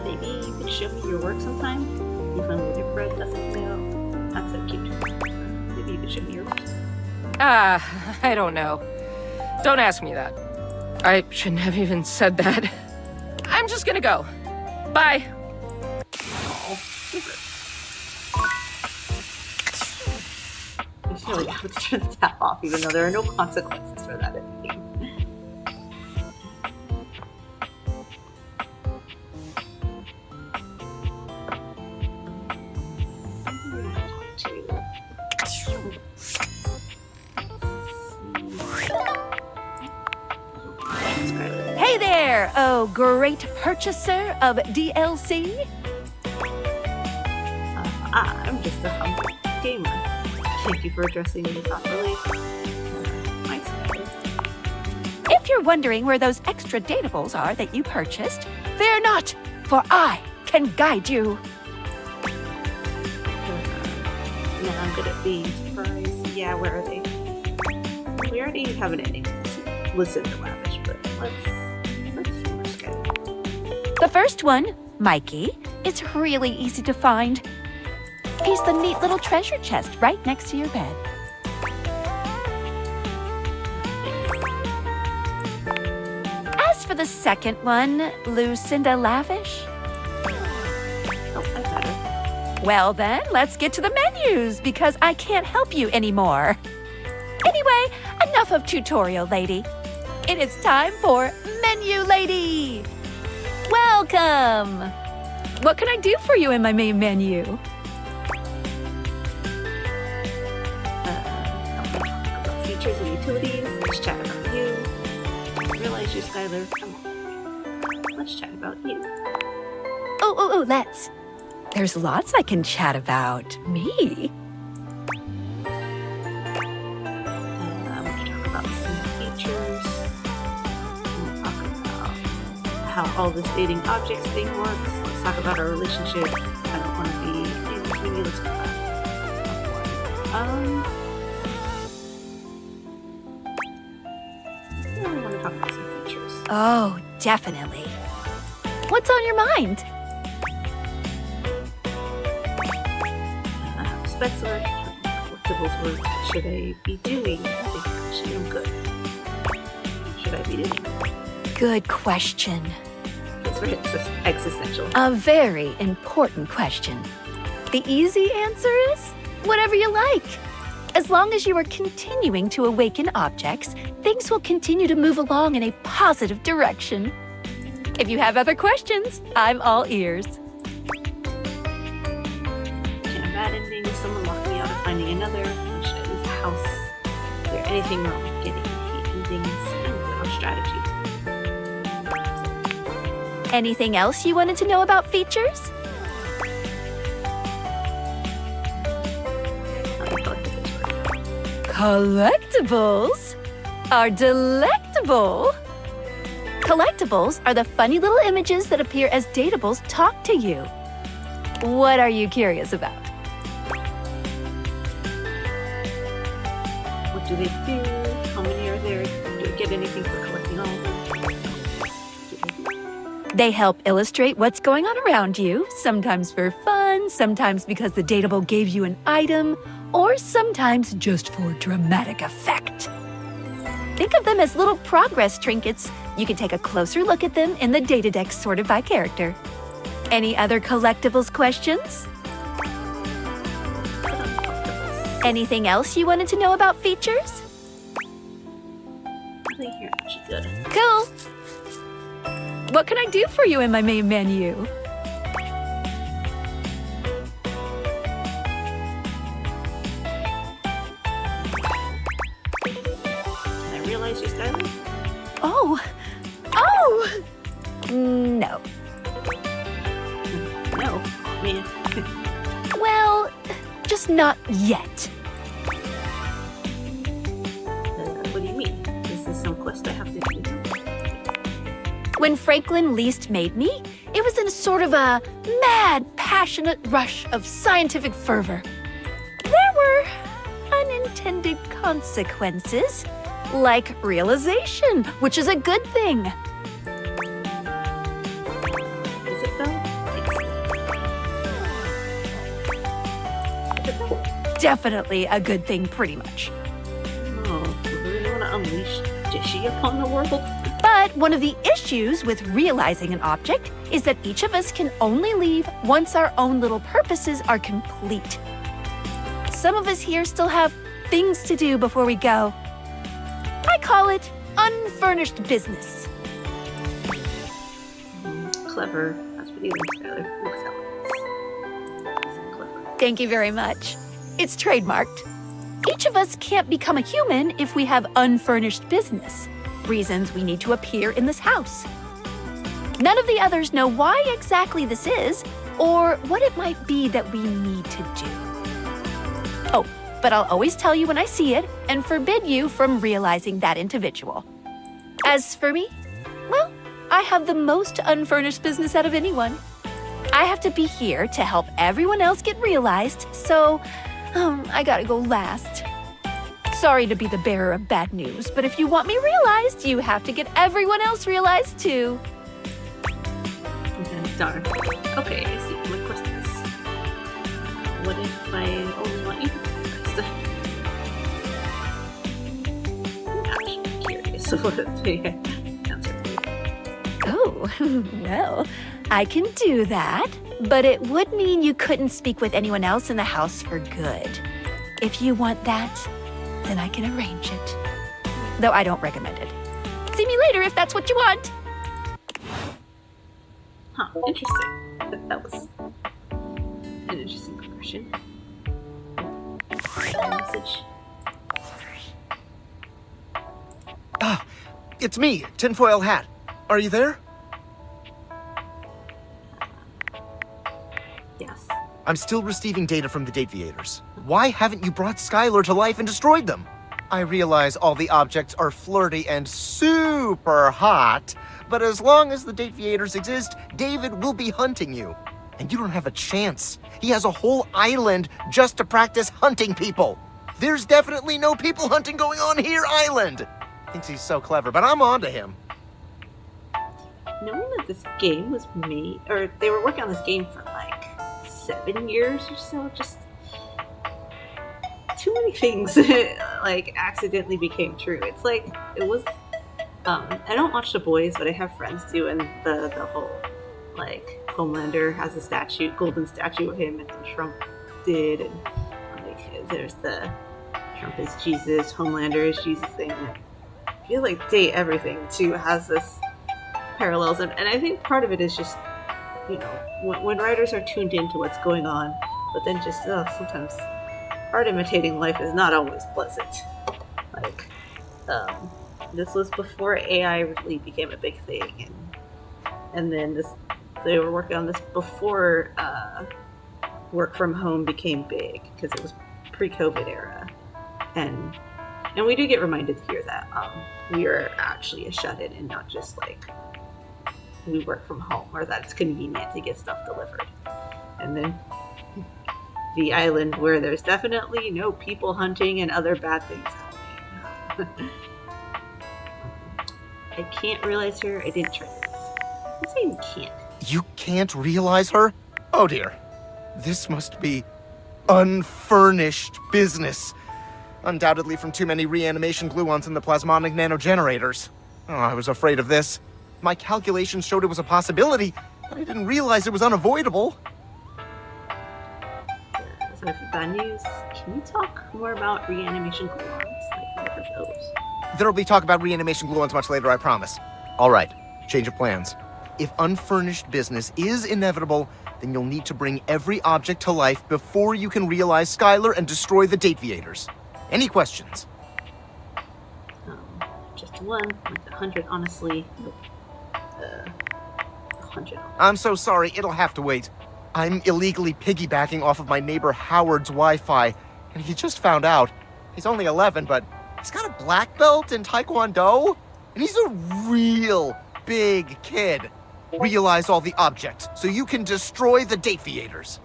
Maybe you could show me your work sometime, even when Fred doesn't know. That's so cute. Maybe you could show me your work. I don't know. Don't ask me that. I shouldn't have even said that. I'm just gonna go. Bye. You should really turn the tap off, even though there are no consequences for that in the game. Hey there, oh great purchaser of DLC. I'm just a humble gamer. Thank you for addressing me properly. Nice. If you're wondering where those extra Dateables are that you purchased, fear not, for I can guide you. Now I'm good at being surprised. Yeah, where are they? We already have an ending. Listen to Lavish, but let's see where's Skylar. The first one, Mikey, is really easy to find. He's the neat little treasure chest right next to your bed. As for the second one, Lucinda Lavish, Oh, I got her. well then, let's get to the menus because I can't help you anymore. Anyway, enough of tutorial lady. It is time for Menu Lady. Welcome. What can I do for you in my main menu? About features and utilities. Let's chat about you. Realize you, Skylar. Come on. Let's chat about you. Oh, let's. There's lots I can chat about. Me? I want to talk about some features. We'll talk about how all this dating objects thing works. Let's talk about our relationship. I don't want to be in this menu. Let's talk about I really want to talk about some features. Oh, definitely. What's on your mind? How specs work, how collectibles work. What should I be doing? I think actually I'm good. What should I be doing? Good question. It's very existential. A very important question. The easy answer is whatever you like. As long as you are continuing to awaken objects, things will continue to move along in a positive direction. If you have other questions, I'm all ears. Can a bad ending? Someone locked me out of finding another? When should I leave the house? Is there anything wrong with getting happy endings? I'm good on strategy. Anything else you wanted to know about features? Collectibles are delectable. Collectibles are the funny little images that appear as Dateables talk to you. What are you curious about? What do they do? How many are there? Do I get anything for collecting all of them? They help illustrate what's going on around you, sometimes for fun, sometimes because the Dateable gave you an item, or sometimes just for dramatic effect. Think of them as little progress trinkets. You can take a closer look at them in the data deck sorted by character. Any other collectibles questions? Anything else you wanted to know about features? I think you're actually good. Cool. What can I do for you in my main menu? Can I realize you, Skylar? Oh! No. No. Man. Well, just not yet. What do you mean? Is this some quest I have to do? When Franklin least made me, it was in a sort of a mad, passionate rush of scientific fervor. There were unintended consequences, like realization, which is a good thing. Is it though? Definitely a good thing, pretty much. Oh, we really want to unleash Jishy upon the world? But one of the issues with realizing an object is that each of us can only leave once our own little purposes are complete. Some of us here still have things to do before we go. I call it unfurnished business. Clever. That's what you think, Skylar. Looks out. So clever. Thank you very much. It's trademarked. Each of us can't become a human if we have unfurnished business. reasons we need to appear in this house. None of the others know why exactly this is, or what it might be that we need to do. Oh, but I'll always tell you when I see it and forbid you from realizing that individual. As for me, well, I have the most unfurnished business out of anyone. I have to be here to help everyone else get realized, so I gotta go last. Sorry to be the bearer of bad news, but if you want me realized, you have to get everyone else realized too. Darn. Okay, I see. My question is, what if I only want you to be realized? I'm actually curious what the answer would be. Oh, well, I can do that, but it would mean you couldn't speak with anyone else in the house for good. If you want that, then I can arrange it. Though I don't recommend it. See me later if that's what you want. Huh, interesting. That was an interesting progression. Message. Ah, it's me, Tinfoil Hat. Are you there? Yes. I'm still receiving data from the Dateables. Why haven't you brought Skylar to life and destroyed them? I realize all the objects are flirty and super hot, but as long as the Dateables exist, David will be hunting you. And you don't have a chance. He has a whole island just to practice hunting people. There's definitely no people hunting going on here, island. Thinks he's so clever, but I'm on to him. Knowing that this game was made, or they were working on this game for like 7 years or so, just too many things like accidentally became true. It's like it was. I don't watch The Boys, but I have friends do, and the whole like Homelander has a statue, golden statue of him, and then Trump did, and like there's the Trump is Jesus, Homelander is Jesus thing. And I feel like Date Everything too has this parallels, and I think part of it is just, you know, when writers are tuned into what's going on, but then just sometimes art imitating life is not always pleasant. Like, this was before AI really became a big thing, and then they were working on this before work from home became big, because it was pre-COVID era, and we do get reminded here that we are actually a shut-in and not just like we work from home, or that it's convenient to get stuff delivered. And then the island where there's definitely no people hunting and other bad things happening. I can't realize her. I didn't try to realize her. I'm saying can't. You can't realize her? Oh dear. This must be unfurnished business. Undoubtedly from too many reanimation gluons in the plasmonic nanogenerators. Oh, I was afraid of this. My calculations showed it was a possibility, but I didn't realize it was unavoidable. Sorry for bad news. Can you talk more about reanimation gluons? Like, what are those? There'll be talk about reanimation gluons much later, I promise. All right, change of plans. If unfurnished business is inevitable, then you'll need to bring every object to life before you can realize Skylar and destroy the Dateables. Any questions? Just one. Like 100, honestly. Nope. 100. I'm so sorry, it'll have to wait. I'm illegally piggybacking off of my neighbor Howard's Wi-Fi, and he just found out. He's only 11, but he's got a black belt in Taekwondo, and he's a real big kid. Realize all the objects, so you can destroy the Dateables.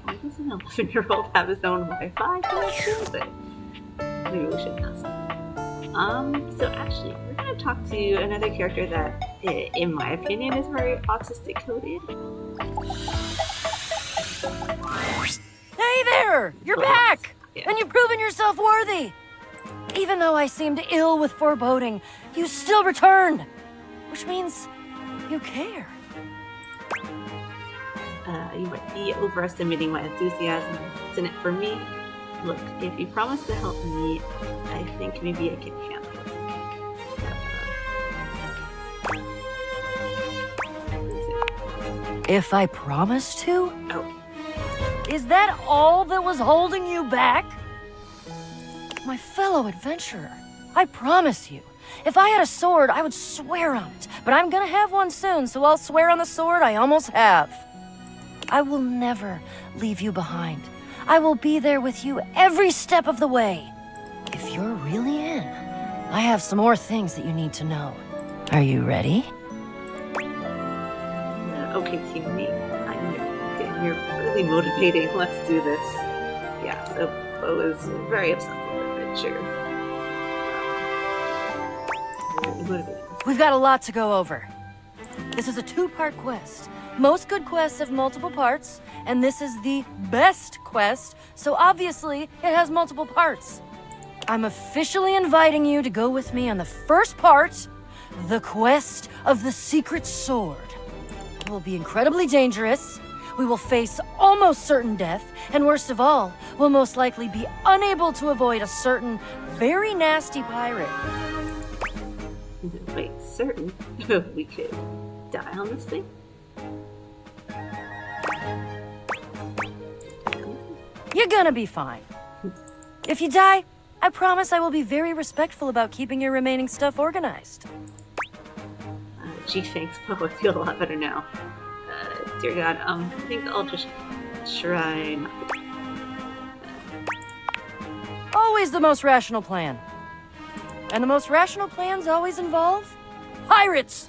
Why does an 11-year-old have his own Wi-Fi connection? But maybe we should ask. So actually, we're going to talk to another character that, in my opinion, is very autistic coded. Hey there! You're back! Yeah. And you've proven yourself worthy! Even though I seemed ill with foreboding, you still returned! Which means you care. You might be overestimating my enthusiasm. What's in it for me? Look, if you promise to help me, I think maybe I can handle it. If I promise to? Oh, Is that all that was holding you back? My fellow adventurer, I promise you, if I had a sword, I would swear on it. But I'm gonna have one soon, so I'll swear on the sword I almost have. I will never leave you behind. I will be there with you every step of the way. If you're really in, I have some more things that you need to know. Are you ready? okay, teammate. Damn, you're really motivating. Let's do this. Yeah, so Bo is very obsessed with adventure. Really motivating. We've got a lot to go over. This is a 2-part quest. Most good quests have multiple parts, and this is the best quest, so obviously it has multiple parts. I'm officially inviting you to go with me on the first part, the quest of the secret sword. It will be incredibly dangerous. We will face almost certain death, and worst of all, we'll most likely be unable to avoid a certain very nasty pirate. Wait, certain? We could die on this thing? You're gonna be fine. If you die, I promise I will be very respectful about keeping your remaining stuff organized. Gee, thanks, Bo. I feel a lot better now. Dear God, I think I'll just try not to. Always the most rational plan. And the most rational plans always involve pirates!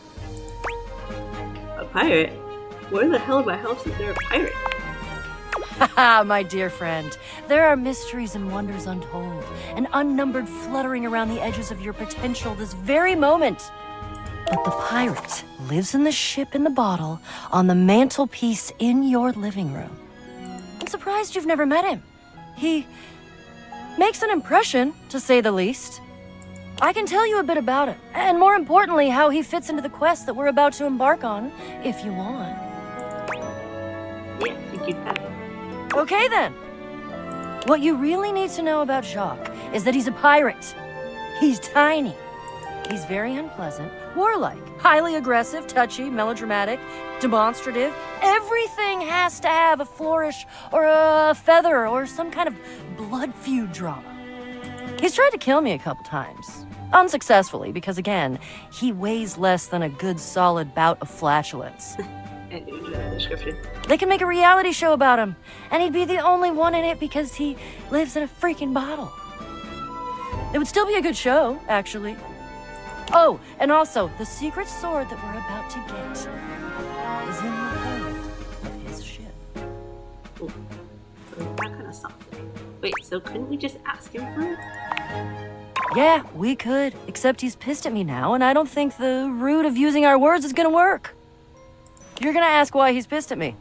A pirate? Where the hell in my house is there a pirate? Haha, my dear friend. There are mysteries and wonders untold, and unnumbered fluttering around the edges of your potential this very moment. But the pirate lives in the ship in the bottle on the mantelpiece in your living room. I'm surprised you've never met him. He makes an impression, to say the least. I can tell you a bit about him, and more importantly, how he fits into the quest that we're about to embark on, if you want. Yeah, I think you'd better. Okay then. What you really need to know about Jacques is that he's a pirate. He's tiny. He's very unpleasant, warlike, highly aggressive, touchy, melodramatic, demonstrative. Everything has to have a flourish or a feather or some kind of blood feud drama. He's tried to kill me a couple times. Unsuccessfully, because again, he weighs less than a good solid bout of flatulence. And you the description. They can make a reality show about him, and he'd be the only one in it because he lives in a freaking bottle. It would still be a good show, actually. Oh, and also, the secret sword that we're about to get is in the hold of his ship. Ooh, so that kind of something. Wait, so couldn't we just ask him for it? Yeah, we could, except he's pissed at me now, and I don't think the route of using our words is gonna work. You're gonna ask why he's pissed at me.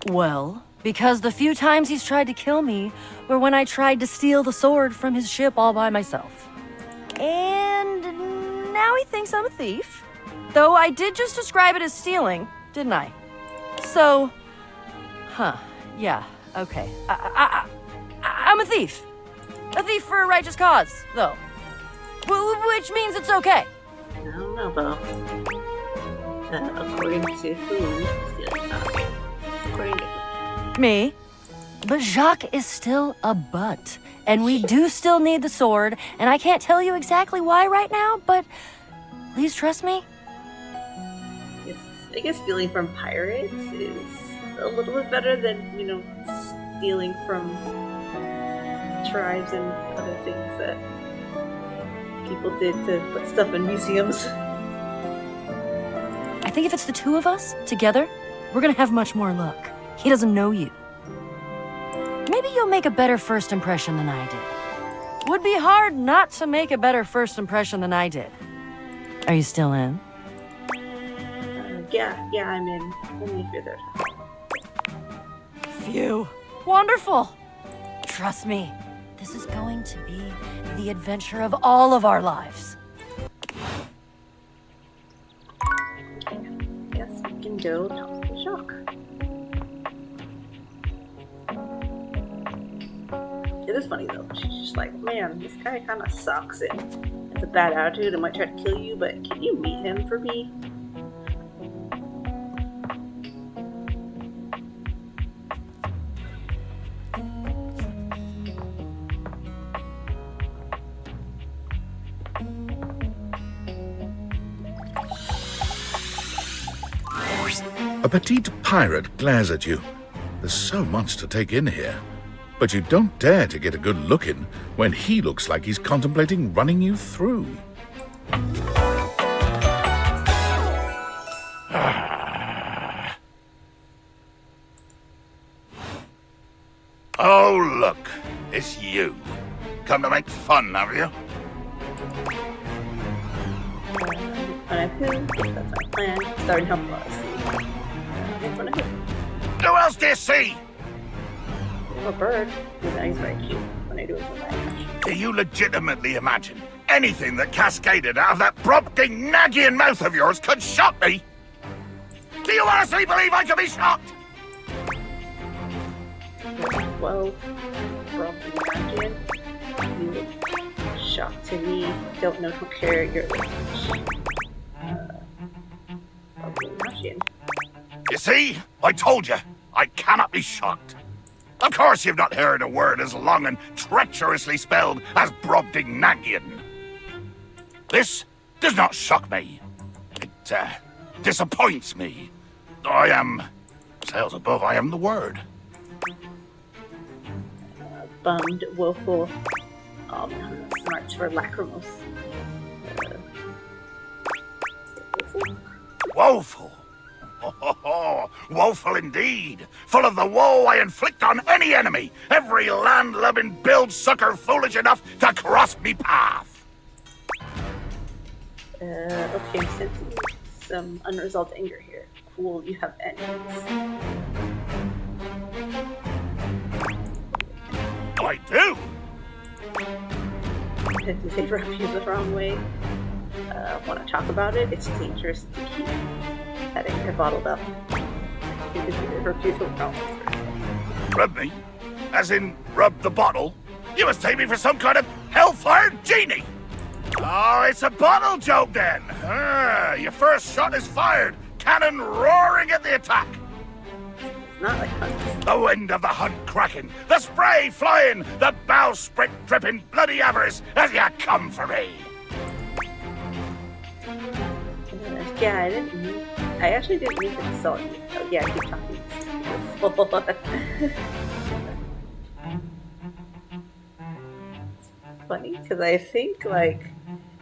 Well, because the few times he's tried to kill me were when I tried to steal the sword from his ship all by myself. And now he thinks I'm a thief. Though I did just describe it as stealing, didn't I? So, yeah, okay. I'm a thief. A thief for a righteous cause, though. Which means it's okay. I don't know, Bo. According to who? According to who? Me. But Jacques is still a butt. And we do still need the sword, and I can't tell you exactly why right now, but please trust me. Yes, I guess stealing from pirates is a little bit better than, stealing from tribes and other things that people did to put stuff in museums. I think if it's the two of us, together, we're gonna have much more luck. He doesn't know you. Maybe you'll make a better first impression than I did. Would be hard not to make a better first impression than I did. Are you still in? Yeah, I'm in. Only if you're there. Phew. Wonderful. Trust me, this is going to be the adventure of all of our lives. Guess we can go talk to Jacques. It is funny though. She's just like, man, this guy kind of sucks and has a bad attitude and might try to kill you, but can you meet him for me? A petite pirate glares at you. There's so much to take in here. But you don't dare to get a good look in when he looks like he's contemplating running you through. Oh, look. It's you. Come to make fun, have you? Fun of who? That's my plan. Starting how far I see. Make fun of who? Who else do you see? A bird. He's very cute when I do it for my Do you legitimately imagine anything that cascaded out of that Brobdingnagian mouth of yours could shock me? Do you honestly believe I could be shocked? Well, Brobdingnagian, you look shocked to me. Don't know, don't care. You're Brobdingnagian. You see? I told you. I cannot be shocked. Of course you've not heard a word as long and treacherously spelled as Brobdingnagian. This does not shock me. It disappoints me. I am... Sales above, I am the word. Bummed, woeful. Oh man, smarts for lachrymose. Woeful? Woeful. Oh, woeful indeed. Full of the woe I inflict on any enemy. Every land-lubbing build-sucker foolish enough to cross me path. Okay, I'm sensing some unresolved anger here. Cool, you have enemies. I do. Did they rub you the wrong way? Want to talk about it? It's dangerous to keep that anger bottled up. If they rub you the wrong way. Rub me? As in, rub the bottle? You must take me for some kind of hellfire genie! Oh, it's a bottle joke then! Your first shot is fired, cannon roaring at the attack! Not like hunt. The wind of the hunt cracking, the spray flying, the bowsprit dripping bloody avarice as you come for me! Yeah, I actually didn't mean to insult you. Oh yeah, I keep talking. Funny, because I think, like,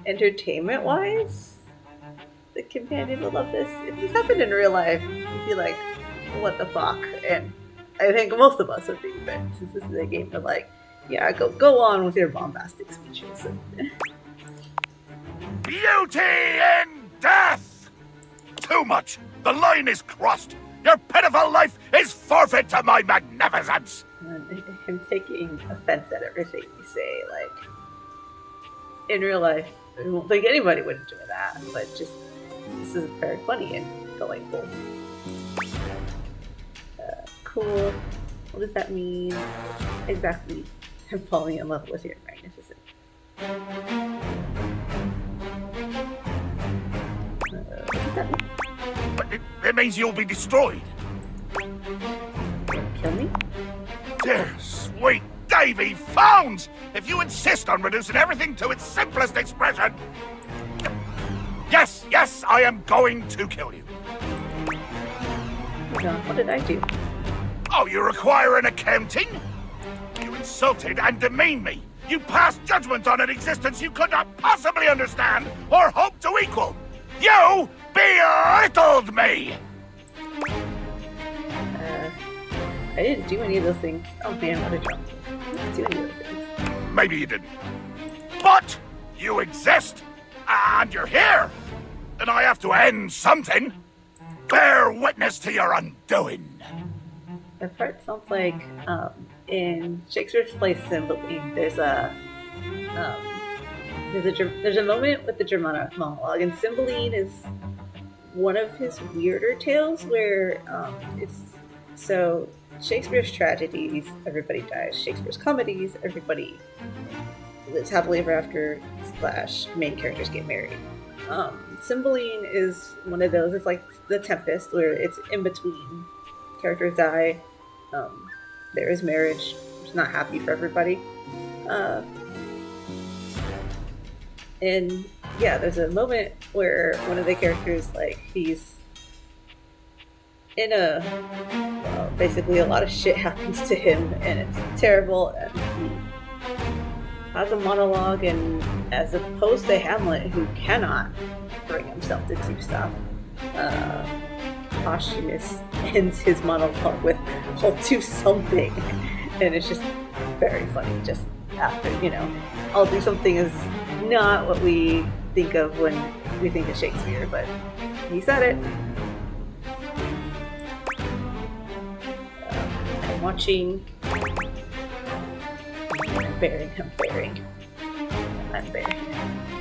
entertainment-wise, the companion would love this. If this happened in real life, you'd be like, what the fuck? And I think most of us would be, but since this is a game, we're like, yeah, go on with your bombastic speeches. Beauty in death! Too much! The line is crossed! Your pitiful life is forfeit to my magnificence! I'm taking offense at everything you say, like, in real life, I don't think anybody would do that, but just, this is very funny and delightful. Cool. What does that mean? Exactly. I'm falling in love with your magnificence. What does that mean? But it means you'll be destroyed. Kill me? Dear sweet Davy Founds! If you insist on reducing everything to its simplest expression... Yes, I am going to kill you. John, what did I do? Oh, you require an accounting? You insulted and demeaned me. You passed judgment on an existence you could not possibly understand or hope to equal. You belittled me! I didn't do any of those things. Oh man, what a drop. I didn't do any of those things. Maybe you didn't. But you exist, and you're here, and I have to end something. Bear witness to your undoing. That part sounds like in Shakespeare's play Cymbeline, there's a moment with the Germanic monologue, and Cymbeline is one of his weirder tales where it's so Shakespeare's tragedies, everybody dies. Shakespeare's comedies, everybody lives happily ever after / main characters get married. Cymbeline is one of those. It's like The Tempest, where it's in between. Characters die. There is marriage. It's not happy for everybody. And yeah, there's a moment where one of the characters, like, he's in a basically a lot of shit happens to him, and it's terrible. And he has a monologue, and as opposed to Hamlet, who cannot bring himself to do stuff, Posthumous ends his monologue with "I'll do something," and it's just very funny. Just after, "I'll do something" is not what we think of when we think of Shakespeare, but he said it. I'm watching. I'm bearing.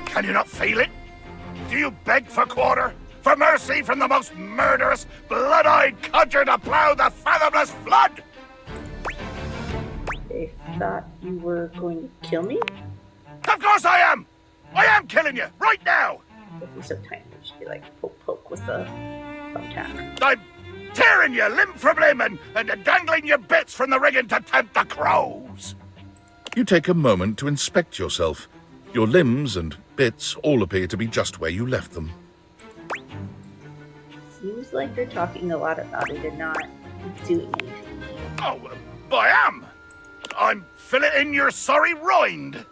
Can you not feel it? Do you beg for quarter? For mercy from the most murderous, blood-eyed codger to plough the fathomless flood? They thought you were going to kill me? Of course I am! I am killing you, right now! If you're so tiny, you should be like poke with the thumbtack. I'm tearing you limb from limb and dangling your bits from the rigging to tempt the crows. You take a moment to inspect yourself. Your limbs and bits all appear to be just where you left them. Seems like you're talking a lot about it and not doing anything. Oh, I am! I'm filleting your sorry rind.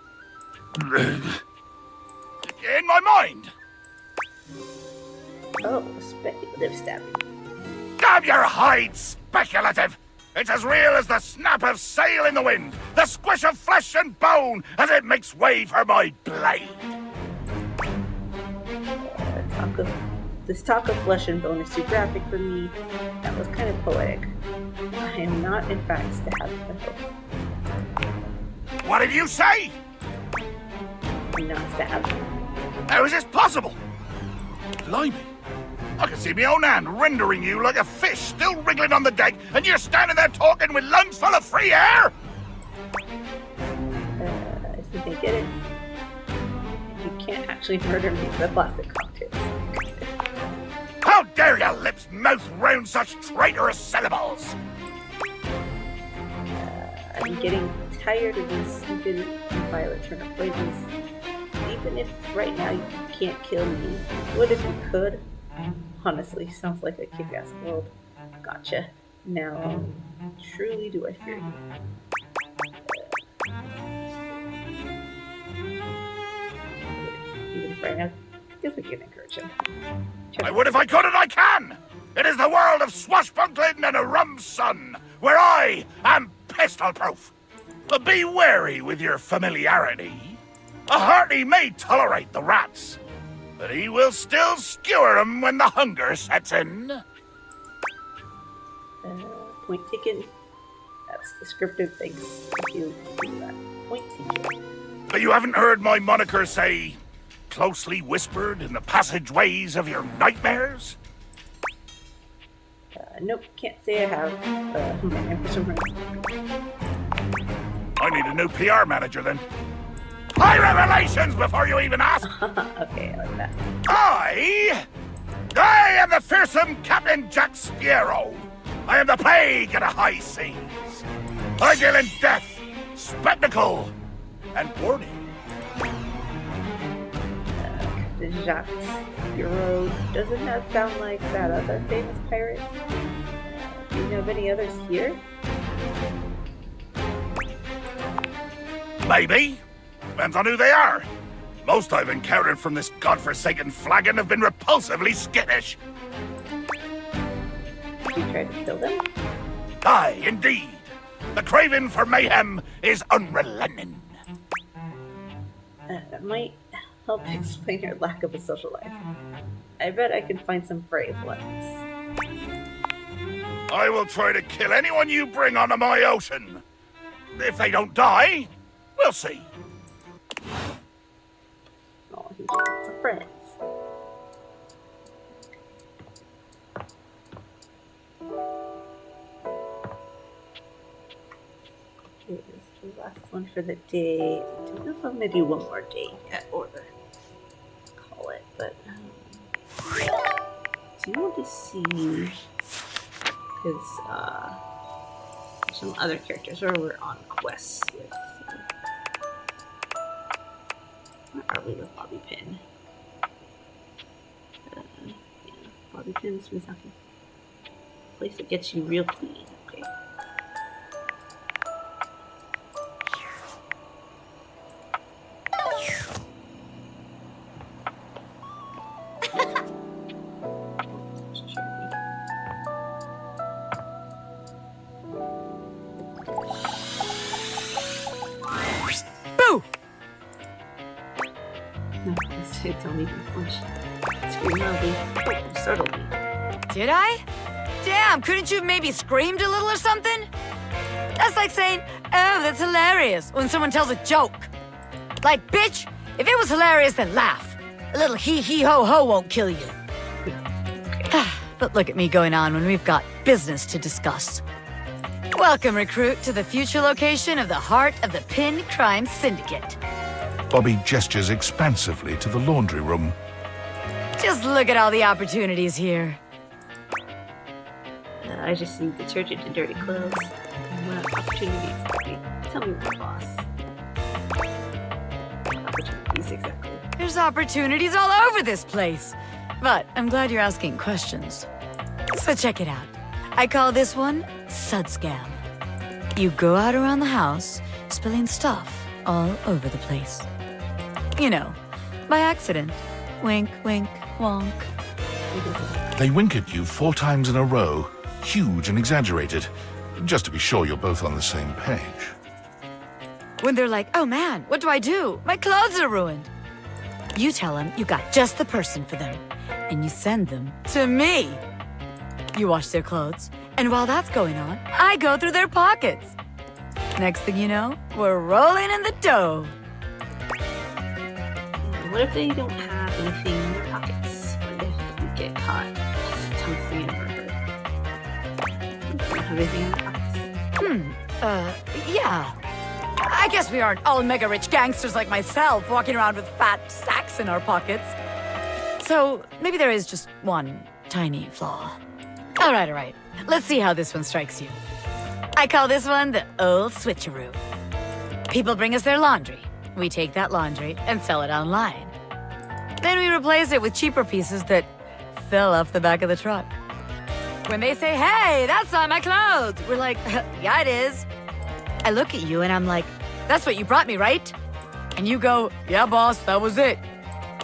In my mind. Oh, speculative stabbing. Damn your hide, speculative! It's as real as the snap of sail in the wind, the squish of flesh and bone as it makes way for my blade. This talk of flesh and bone is too graphic for me. That was kind of poetic. I am not, in fact, stabbed. What did you say? I'm not stabbed. How is this possible? Blimey. I can see my own hand rendering you like a fish still wriggling on the deck, and you're standing there talking with lungs full of free air? I think I get it. You can't actually murder me with a plastic cocktail. How dare your lips mouth round such traitorous syllables? I'm getting tired of these stupid violet turnip flavors. Even if right now you can't kill me, what if you could? Honestly, sounds like a kick-ass world. Gotcha. Now, truly do I fear you. Even if right now, I guess we can encourage him. I would if I could, and I can! It is the world of swashbuckling and a rum sun, where I am pistol-proof. But be wary with your familiarity. A hearty may tolerate the rats, but he will still skewer them when the hunger sets in. Point taken. That's descriptive, thanks. If you do that. Point taken. But you haven't heard my moniker say, closely whispered in the passageways of your nightmares? Nope, can't say I have. I need a new PR manager then. High revelations before you even ask! Okay, I like that. I am the fearsome Captain Jack Sparrow. I am the plague of the high seas. I deal in death, spectacle, and warning. Captain Jacques Hero, doesn't that sound like that other famous pirate? Do you know of any others here? Maybe. Depends on who they are. Most I've encountered from this godforsaken flagon have been repulsively skittish. You tried to kill them? Aye, indeed. The craving for mayhem is unrelenting. That might help explain your lack of a social life. I bet I can find some brave ones. I will try to kill anyone you bring onto my ocean. If they don't die, we'll see. Oh, he's got some friends. Okay, this is the last one for the day. I don't know if I'm gonna do one more day yet, or call it, but I do want to see, because some other characters where we're on quests with. Where are we with Bobby Pin? Yeah, Bobby Pin, Smith. Place that gets you real clean. Okay. Boo! No, don't even flinch. Scream loudly. Oh, you startled me. Did I? Damn, couldn't you have maybe screamed a little or something? That's like saying, oh, that's hilarious, when someone tells a joke. Like, bitch, if it was hilarious, then laugh. A little hee-hee-ho-ho won't kill you. But look at me going on when we've got business to discuss. Welcome, recruit, to the future location of the heart of the Pin Crime Syndicate. Bobby gestures expansively to the laundry room. Just look at all the opportunities here. I just need detergent and dirty clothes. What opportunities? Okay, tell me more, boss. Opportunities, exactly. There's opportunities all over this place. But I'm glad you're asking questions. So check it out. I call this one Sud Scam. You go out around the house, spilling stuff all over the place. You know, by accident. Wink, wink, wonk. They wink at you 4 times in a row, huge and exaggerated, just to be sure you're both on the same page. When they're like, oh man, what do I do? My clothes are ruined. You tell them you got just the person for them, and you send them to me. You wash their clothes, and while that's going on, I go through their pockets. Next thing you know, we're rolling in the dough. What if they don't have anything in their pockets? What if you get caught? That's the dumbest thing I've ever heard. They don't have anything in their pockets. Yeah. I guess we aren't all mega-rich gangsters like myself walking around with fat sacks in our pockets. So, maybe there is just one tiny flaw. All right. Let's see how this one strikes you. I call this one the old switcheroo. People bring us their laundry. We take that laundry and sell it online. Then we replace it with cheaper pieces that fell off the back of the truck. When they say, hey, that's on my clothes, we're like, yeah, it is. I look at you and I'm like, that's what you brought me, right? And you go, yeah, boss, that was it.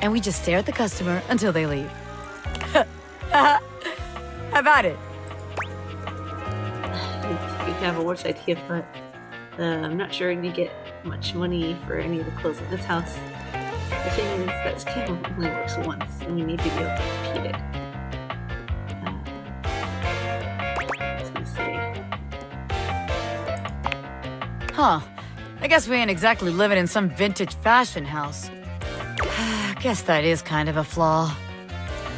And we just stare at the customer until they leave. How about it? You can have a worse idea, but I'm not sure you get much money for any of the clothes in this house. The thing is that scam only works once, and we need to be able to repeat it. I was gonna say. Huh. I guess we ain't exactly living in some vintage fashion house. Guess that is kind of a flaw.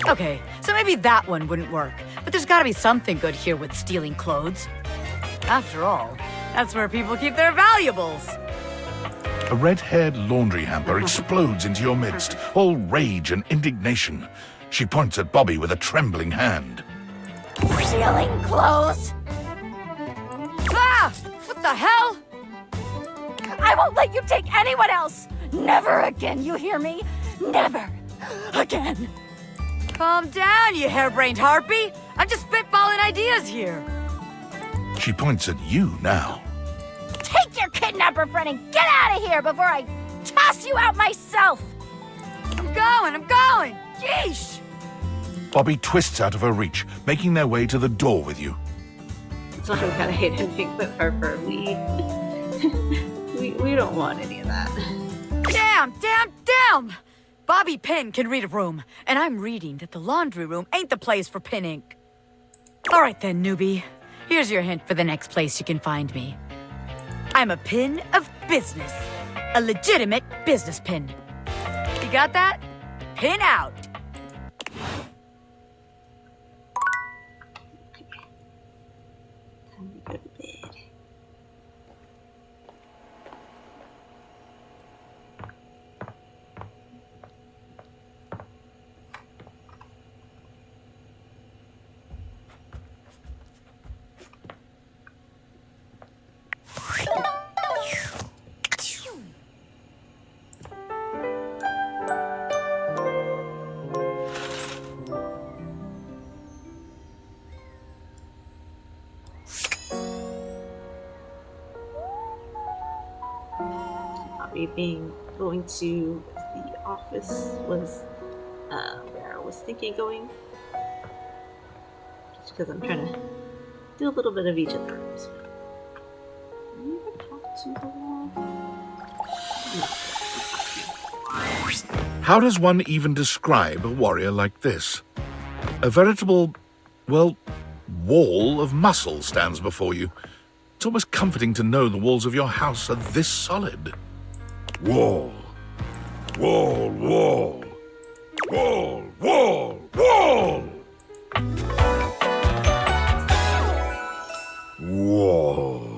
Okay, so maybe that one wouldn't work. But there's gotta be something good here with stealing clothes. After all, that's where people keep their valuables. A red-haired laundry hamper explodes into your midst, all rage and indignation. She points at Bobby with a trembling hand. Stealing clothes? Ah! What the hell? I won't let you take anyone else! Never again, you hear me? Never again. Calm down, you harebrained harpy. I'm just spitballing ideas here. She points at you now. Take your kidnapper friend and get out of here before I toss you out myself! I'm going! Yeesh! Bobby twists out of her reach, making their way to the door with you. That's why we gotta hate ending with Harper. We don't want any of that. Damn! Bobby Pin can read a room, and I'm reading that the laundry room ain't the place for pin ink. All right then, newbie. Here's your hint for the next place you can find me. I'm a pin of business. A legitimate business pin. You got that? Pin out. Time to go to bed. going to the office was where I was thinking going. Just because I'm trying to do a little bit of each of the rooms. Did you ever talk to the wall? No. How does one even describe a warrior like this? A veritable, well, wall of muscle stands before you. It's almost comforting to know the walls of your house are this solid. Wall. Wall, wall. Wall, wall, wall! Wall.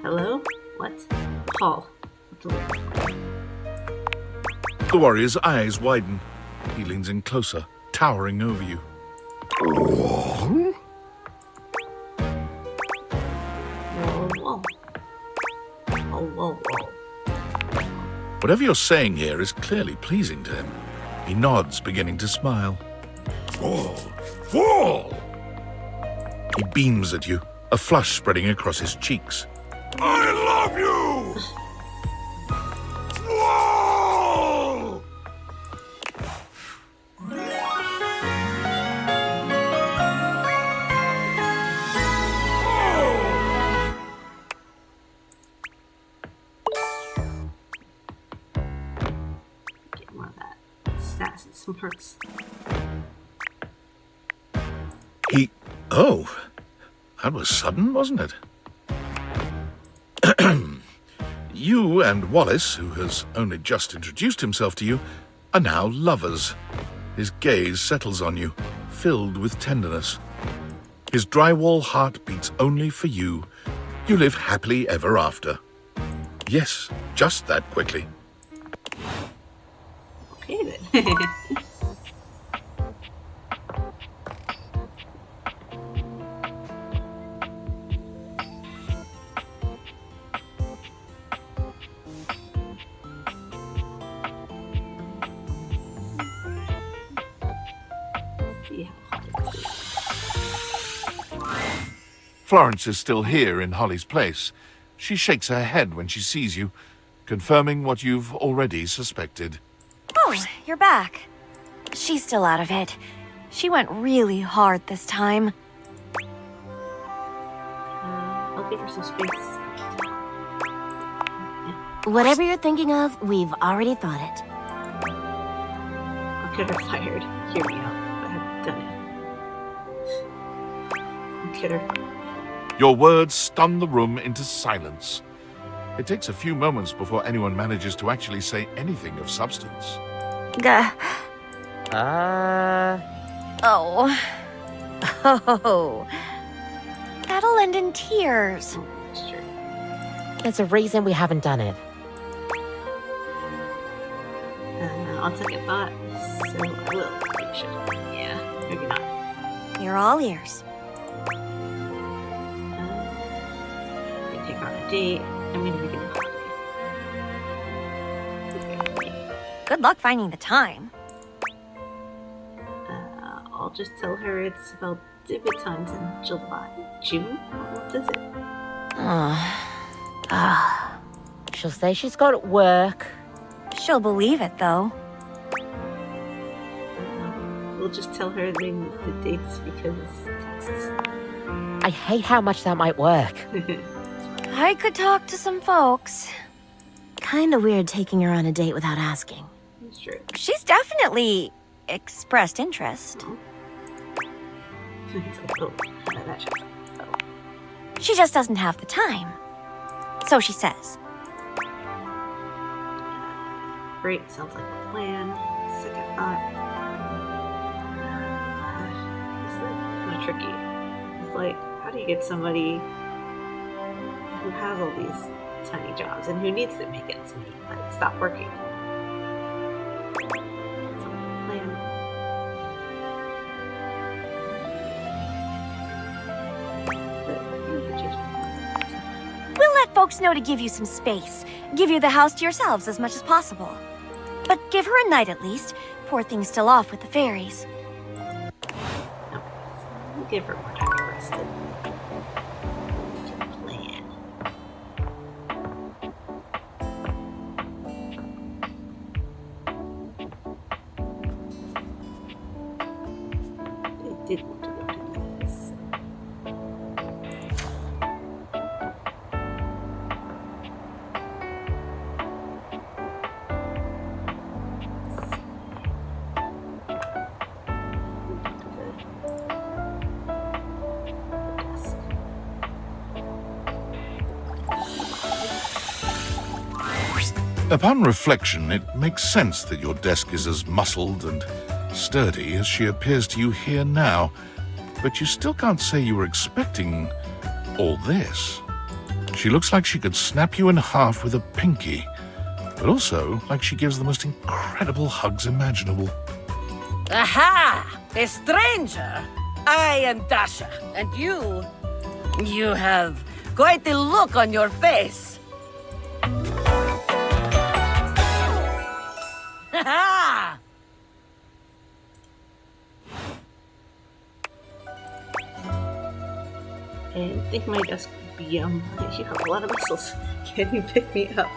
Hello? What? Paul. The warrior's eyes widen. He leans in closer, towering over you. Wall? Whoa. Whoa. Whatever you're saying here is clearly pleasing to him. He nods, beginning to smile. Wall. Wall! He beams at you, a flush spreading across his cheeks. I love you! Wall! Get more of that sass and smarts. Oh, that was sudden, wasn't it? You and Wallace, who has only just introduced himself to you, are now lovers. His gaze settles on you, filled with tenderness. His drywall heart beats only for you. You live happily ever after. Yes, just that quickly. Okay then. Florence is still here in Holly's place. She shakes her head when she sees you, confirming what you've already suspected. Oh, you're back. She's still out of it. She went really hard this time. I'll give her some space. Whatever you're thinking of, we've already thought it. I'll get her fired. Hear me out. But I've done it. I'll get her. Your words stun the room into silence. It takes a few moments before anyone manages to actually say anything of substance. Oh. That'll end in tears. It's true. There's a reason we haven't done it. On second thought, so I will. Maybe should. Yeah, maybe not. You're all ears. We take her on a date. I'm gonna make it a holiday. Good luck finding the time. I'll just tell her it's about debutantes in June? What is it? She'll say she's got work. She'll believe it, though. We'll just tell her they moved the dates because taxes. I hate how much that might work. I could talk to some folks. Kinda weird taking her on a date without asking. It's true. She's definitely expressed interest. It's like, oh, that checks out. Oh. She just doesn't have the time. So she says. Great, sounds like a plan. Second thought. It's kind of tricky. It's like, how do you get somebody who has all these tiny jobs and who needs to make ends meet, like, stop working? Sounds like a plan. We'll let folks know to give you some space. Give you the house to yourselves as much as possible. But give her a night at least. Poor thing's still off with the fairies. Okay, so we'll give her more time to rest. Still plan. I did want to go to the office. Upon reflection, it makes sense that your desk is as muscled and sturdy as she appears to you here now, but you still can't say you were expecting all this. She looks like she could snap you in half with a pinky, but also like she gives the most incredible hugs imaginable. Aha! A stranger! I am Dasha, and you... You have quite a look on your face. Ha! I think my desk would be, you have a lot of muscles. Can you pick me up?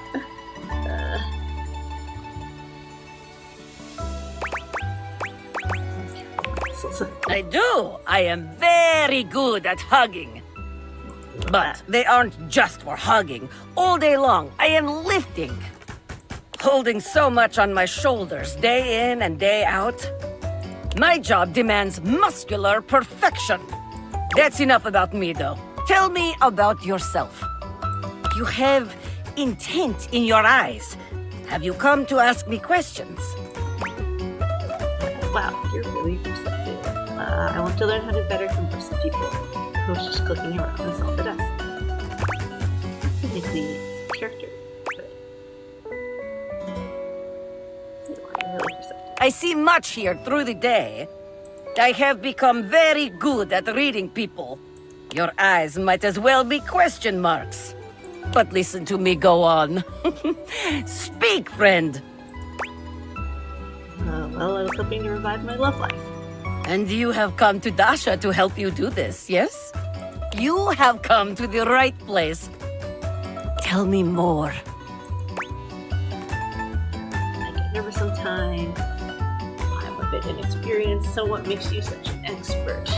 I do! I am very good at hugging. But they aren't just for hugging. All day long, I am lifting. Holding so much on my shoulders, day in and day out. My job demands muscular perfection. That's enough about me, though. Tell me about yourself. You have intent in your eyes. Have you come to ask me questions? Wow, you're really perceptive. I want to learn how to better converse with people. I was just clicking around and saw the desk. Technically, character, but you're really perceptive. I see much here through the day. I have become very good at reading people. Your eyes might as well be question marks. But listen to me go on. Speak, friend. Well, I was hoping to revive my love life. And you have come to Dasha to help you do this, yes? You have come to the right place. Tell me more. I get nervous sometimes. I'm a bit inexperienced, so what makes you such an expert?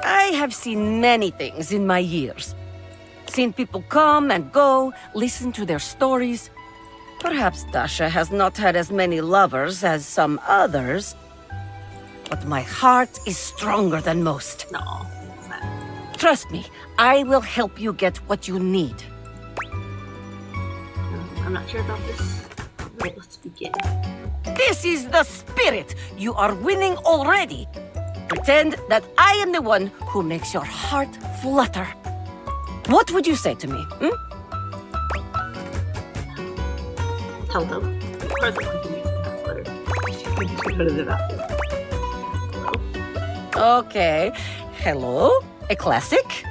I have seen many things in my years. Seen people come and go, listen to their stories. Perhaps Dasha has not had as many lovers as some others. But my heart is stronger than most. No. Trust me, I will help you get what you need. I'm not sure about this. Alright, let's begin. This is the spirit! You are winning already! Pretend that I am the one who makes your heart flutter. What would you say to me, Hello? Of course I want to make my heart flutter. I need to go to the bathroom. Okay. Hello? A classic?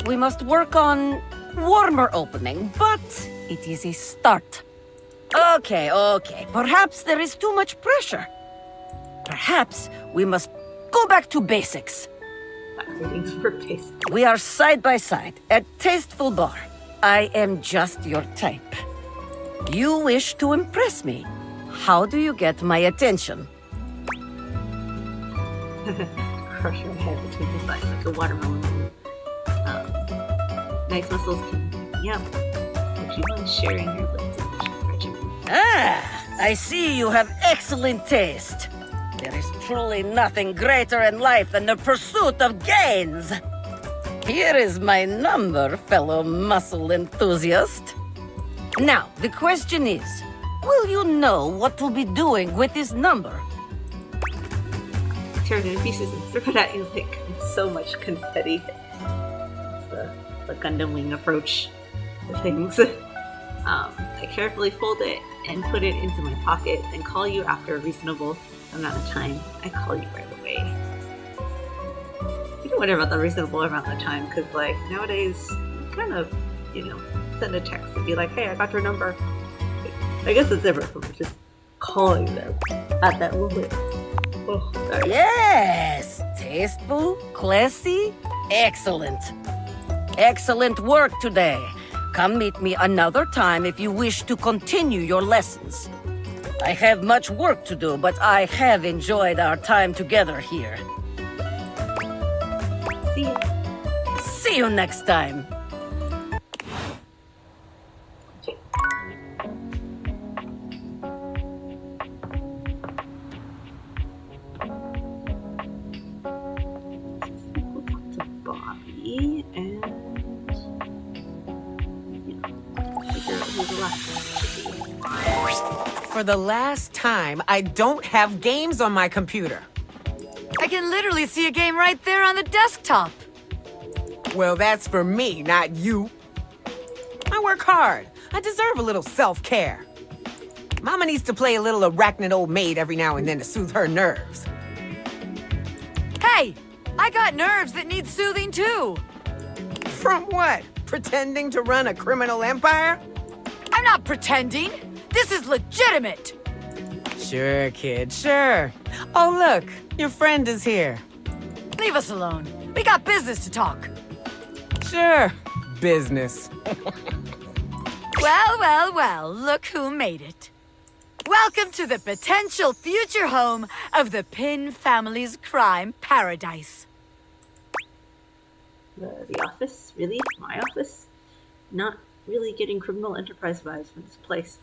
We must work on warmer opening, but it is a start. Okay. Perhaps there is too much pressure. Perhaps we must go back to basics. Readings for basics. We are side by side at Tasteful Bar. I am just your type. You wish to impress me. How do you get my attention? Crush your head between the sides like a watermelon. Nice muscles can beat me up. Would you mind sharing your lips regimen? I see you have excellent taste. There is truly nothing greater in life than the pursuit of gains. Here is my number, fellow muscle enthusiast. Now, the question is, will you know what to be doing with this number? Tear it into pieces and throw it at you like so much confetti. It's the Gundam Wing approach to things. I carefully fold it and put it into my pocket and call you after a reasonable amount of time. I call you right away. You can wonder about the reasonable amount of time, because like nowadays, you kind of, send a text and be like, "Hey, I got your number." I guess it's different from just calling them at that moment. Oh, sorry. Yes! Tasteful, classy, excellent. Excellent work today. Come meet me another time if you wish to continue your lessons. I have much work to do, but I have enjoyed our time together here. See you. See you next time. Bobby and figure out who the last one should be. For the last time, I don't have games on my computer. I can literally see a game right there on the desktop. Well, that's for me, not you. I work hard. I deserve a little self-care. Mama needs to play a little arachnid old maid every now and then to soothe her nerves. Hey, I got nerves that need soothing too. From what? Pretending to run a criminal empire? I'm not pretending. This is legitimate. Sure, kid, sure. Oh, look, your friend is here. Leave us alone. We got business to talk. Sure, business. Well, well, well, look who made it. Welcome to the potential future home of the Pin family's crime paradise. The office? Really? My office? Not really getting criminal enterprise vibes from this place.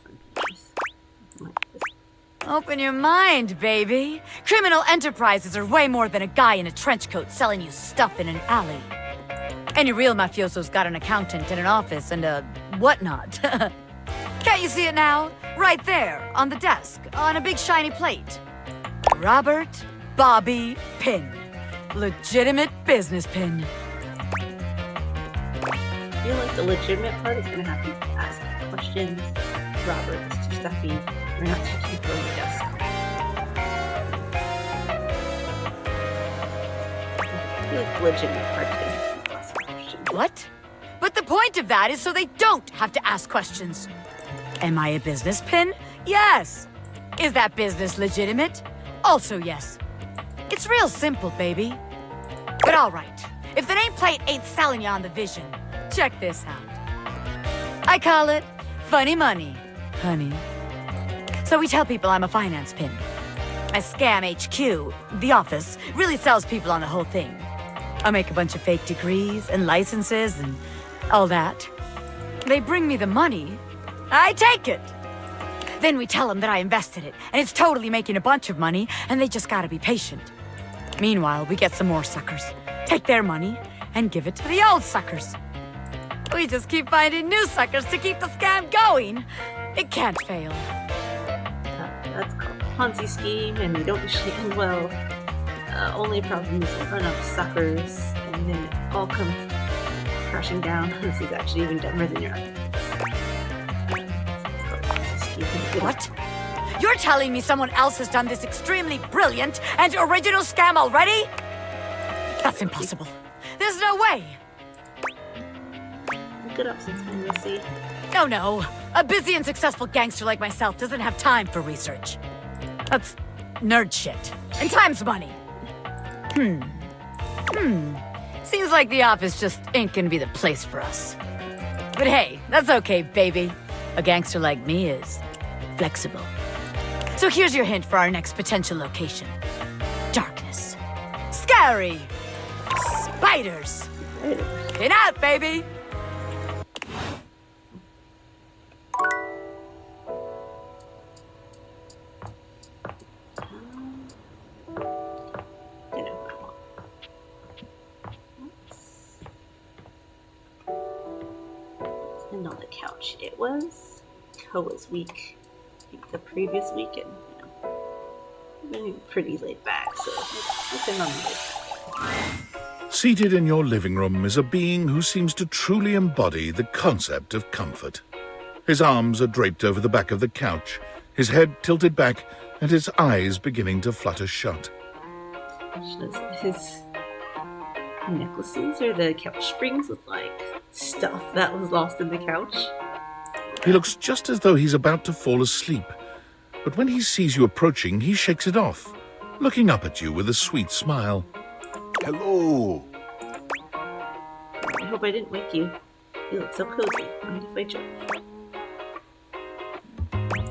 My office. Open your mind, baby. Criminal enterprises are way more than a guy in a trench coat selling you stuff in an alley. Any real mafioso's got an accountant and an office and a whatnot. Can't you see it now? Right there, on the desk, on a big shiny plate. Robert Bobby Pin. Legitimate business pin. I feel like the legitimate part is going to have to ask questions. Robert is too stuffy. We're not too cheap on the desk. I feel like the legitimate part is going to have to ask questions. What? But the point of that is so they don't have to ask questions. Am I a business pin? Yes. Is that business legitimate? Also yes. It's real simple, baby. But all right, if the nameplate ain't selling you on the vision, check this out. I call it funny money, honey. So we tell people I'm a finance pin. My scam HQ, the office, really sells people on the whole thing. I make a bunch of fake degrees and licenses and all that. They bring me the money. I take it. Then we tell them that I invested it, and it's totally making a bunch of money, and they just gotta be patient. Meanwhile, we get some more suckers, take their money, and give it to the old suckers. We just keep finding new suckers to keep the scam going. It can't fail. That's called a Ponzi scheme, and they don't usually end well. Only problem is you run up suckers, and then it all comes crashing down. This is actually even dumber than your other. What? You're telling me someone else has done this extremely brilliant and original scam already? That's impossible. There's no way. Look it up sometime, we'll see. No. A busy and successful gangster like myself doesn't have time for research. That's nerd shit. And time's money. Seems like the office just ain't gonna be the place for us. But hey, that's okay, baby. A gangster like me is flexible. So here's your hint for our next potential location. Darkness. Scary. Spiders. Get out, baby! And on the couch. It was Koa's week. The previous weekend, been pretty laid back, so it's been on laid back. Seated in your living room is a being who seems to truly embody the concept of comfort. His arms are draped over the back of the couch, his head tilted back, and his eyes beginning to flutter shut. necklaces or the couch springs with like stuff that was lost in the couch. He looks just as though he's about to fall asleep, but when he sees you approaching, he shakes it off, looking up at you with a sweet smile. Hello. I hope I didn't wake you. You look so cozy. Mind if I join?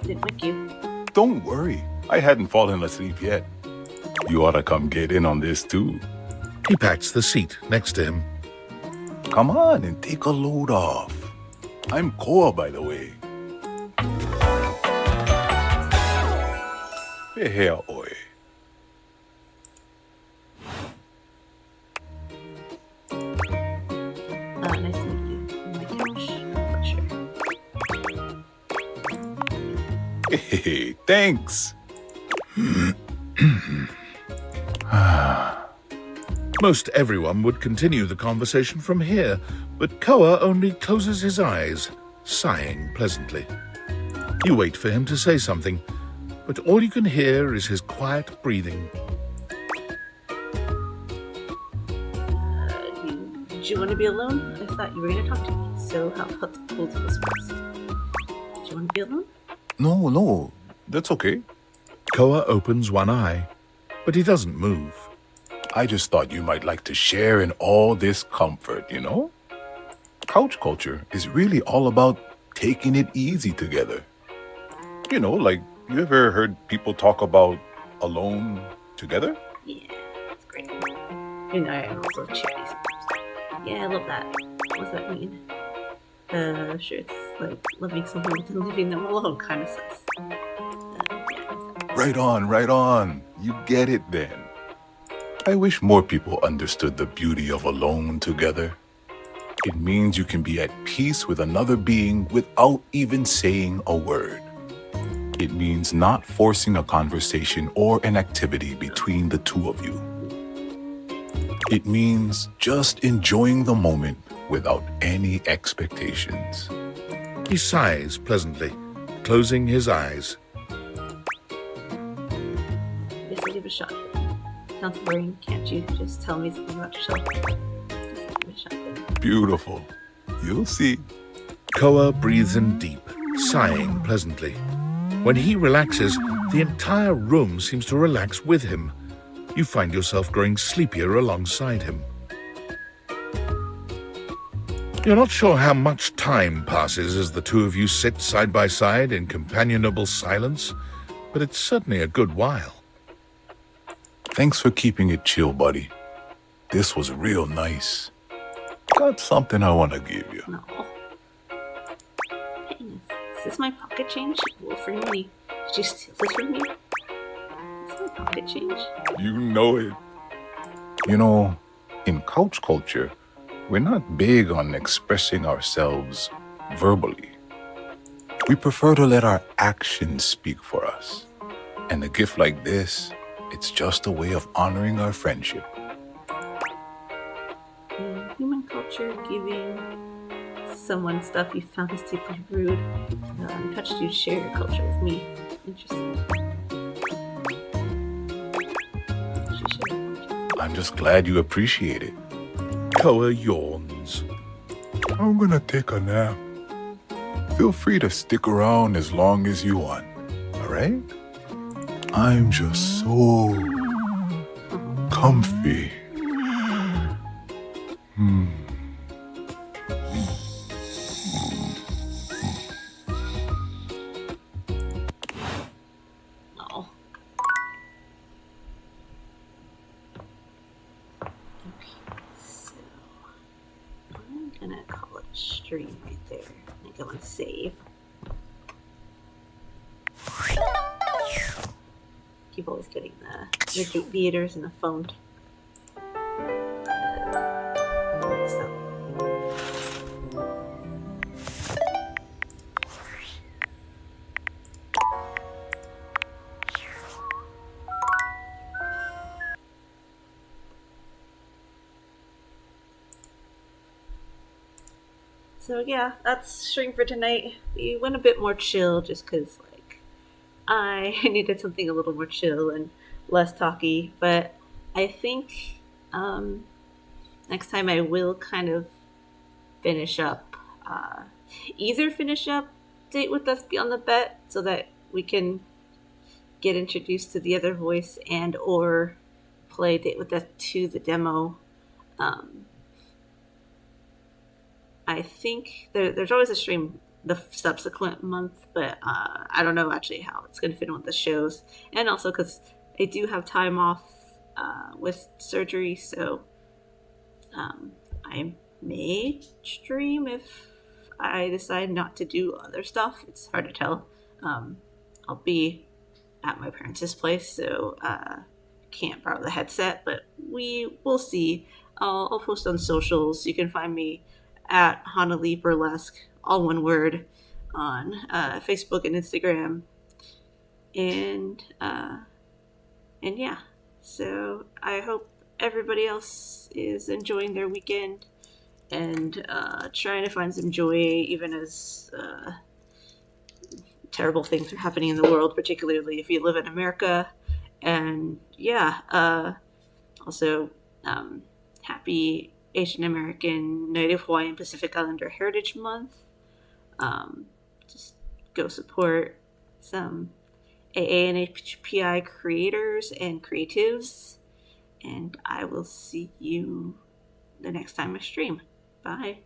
Didn't wake you. Don't worry. I hadn't fallen asleep yet. You ought to come get in on this too. He pats the seat next to him. Come on and take a load off. I'm Koa, by the way. Here, oi. Nice to meet you. On my couch. Sure. Hey, thanks. Most everyone would continue the conversation from here, but Koa only closes his eyes, sighing pleasantly. You wait for him to say something, but all you can hear is his quiet breathing. Did you want to be alone? I thought you were going to talk to me, so how about the cold whispers? Did you want to be alone? No, that's okay. Koa opens one eye, but he doesn't move. I just thought you might like to share in all this comfort, you know? Couch culture is really all about taking it easy together. You know, like, you ever heard people talk about alone together? Yeah, that's great. And I also charity sometimes. Yeah, I love that. What's that mean? Sure, it's like loving someone and leaving them alone kind of sense. Right on. You get it then. I wish more people understood the beauty of alone together. It means you can be at peace with another being without even saying a word. It means not forcing a conversation or an activity between the two of you. It means just enjoying the moment without any expectations. He sighs pleasantly, closing his eyes. Guess I'll give it a shot. Sounds boring. Can't you just tell me something about yourself? Guess I'll give it a shot then. Beautiful. You'll see. Koa breathes in deep, sighing pleasantly. When he relaxes, the entire room seems to relax with him. You find yourself growing sleepier alongside him. You're not sure how much time passes as the two of you sit side by side in companionable silence, but it's certainly a good while. Thanks for keeping it chill, buddy. This was real nice. Got something I want to give you. No. Hey, is this my pocket change? Well, for me, did you steal this from me? Is my pocket change? You know it. You know, in couch culture, we're not big on expressing ourselves verbally. We prefer to let our actions speak for us. And a gift like this, it's just a way of honoring our friendship. In human culture, giving someone stuff you found is deeply rude touched you to share your culture with me. Interesting. I'm just glad you appreciate it. Koa yawns. I'm gonna take a nap. Feel free to stick around as long as you want, alright? I'm just so comfy. Oh. Okay, so I'm gonna call it stream right there. And go and save. Keep always getting the theaters and the phone. So yeah, that's stream for tonight. We went a bit more chill just because, like, I needed something a little more chill and less talky. But I think next time I will kind of finish up, either finish up Date with Us Beyond the Bet so that we can get introduced to the other voice, and or play Date with Us 2, the demo. Um, I think there's always a stream the subsequent month, but I don't know actually how it's going to fit in with the shows, and also because I do have time off with surgery, so I may stream if I decide not to do other stuff. It's hard to tell. I'll be at my parents' place, so can't borrow the headset, but we will see. I'll post on socials. You can find me at Hanali Burlesque, all one word, on Facebook and Instagram. And yeah, so I hope everybody else is enjoying their weekend and trying to find some joy, even as terrible things are happening in the world, particularly if you live in America. And yeah, also happy Asian American, Native Hawaiian, Pacific Islander Heritage Month. Just go support some AA and HPI creators and creatives, and I will see you the next time I stream. Bye.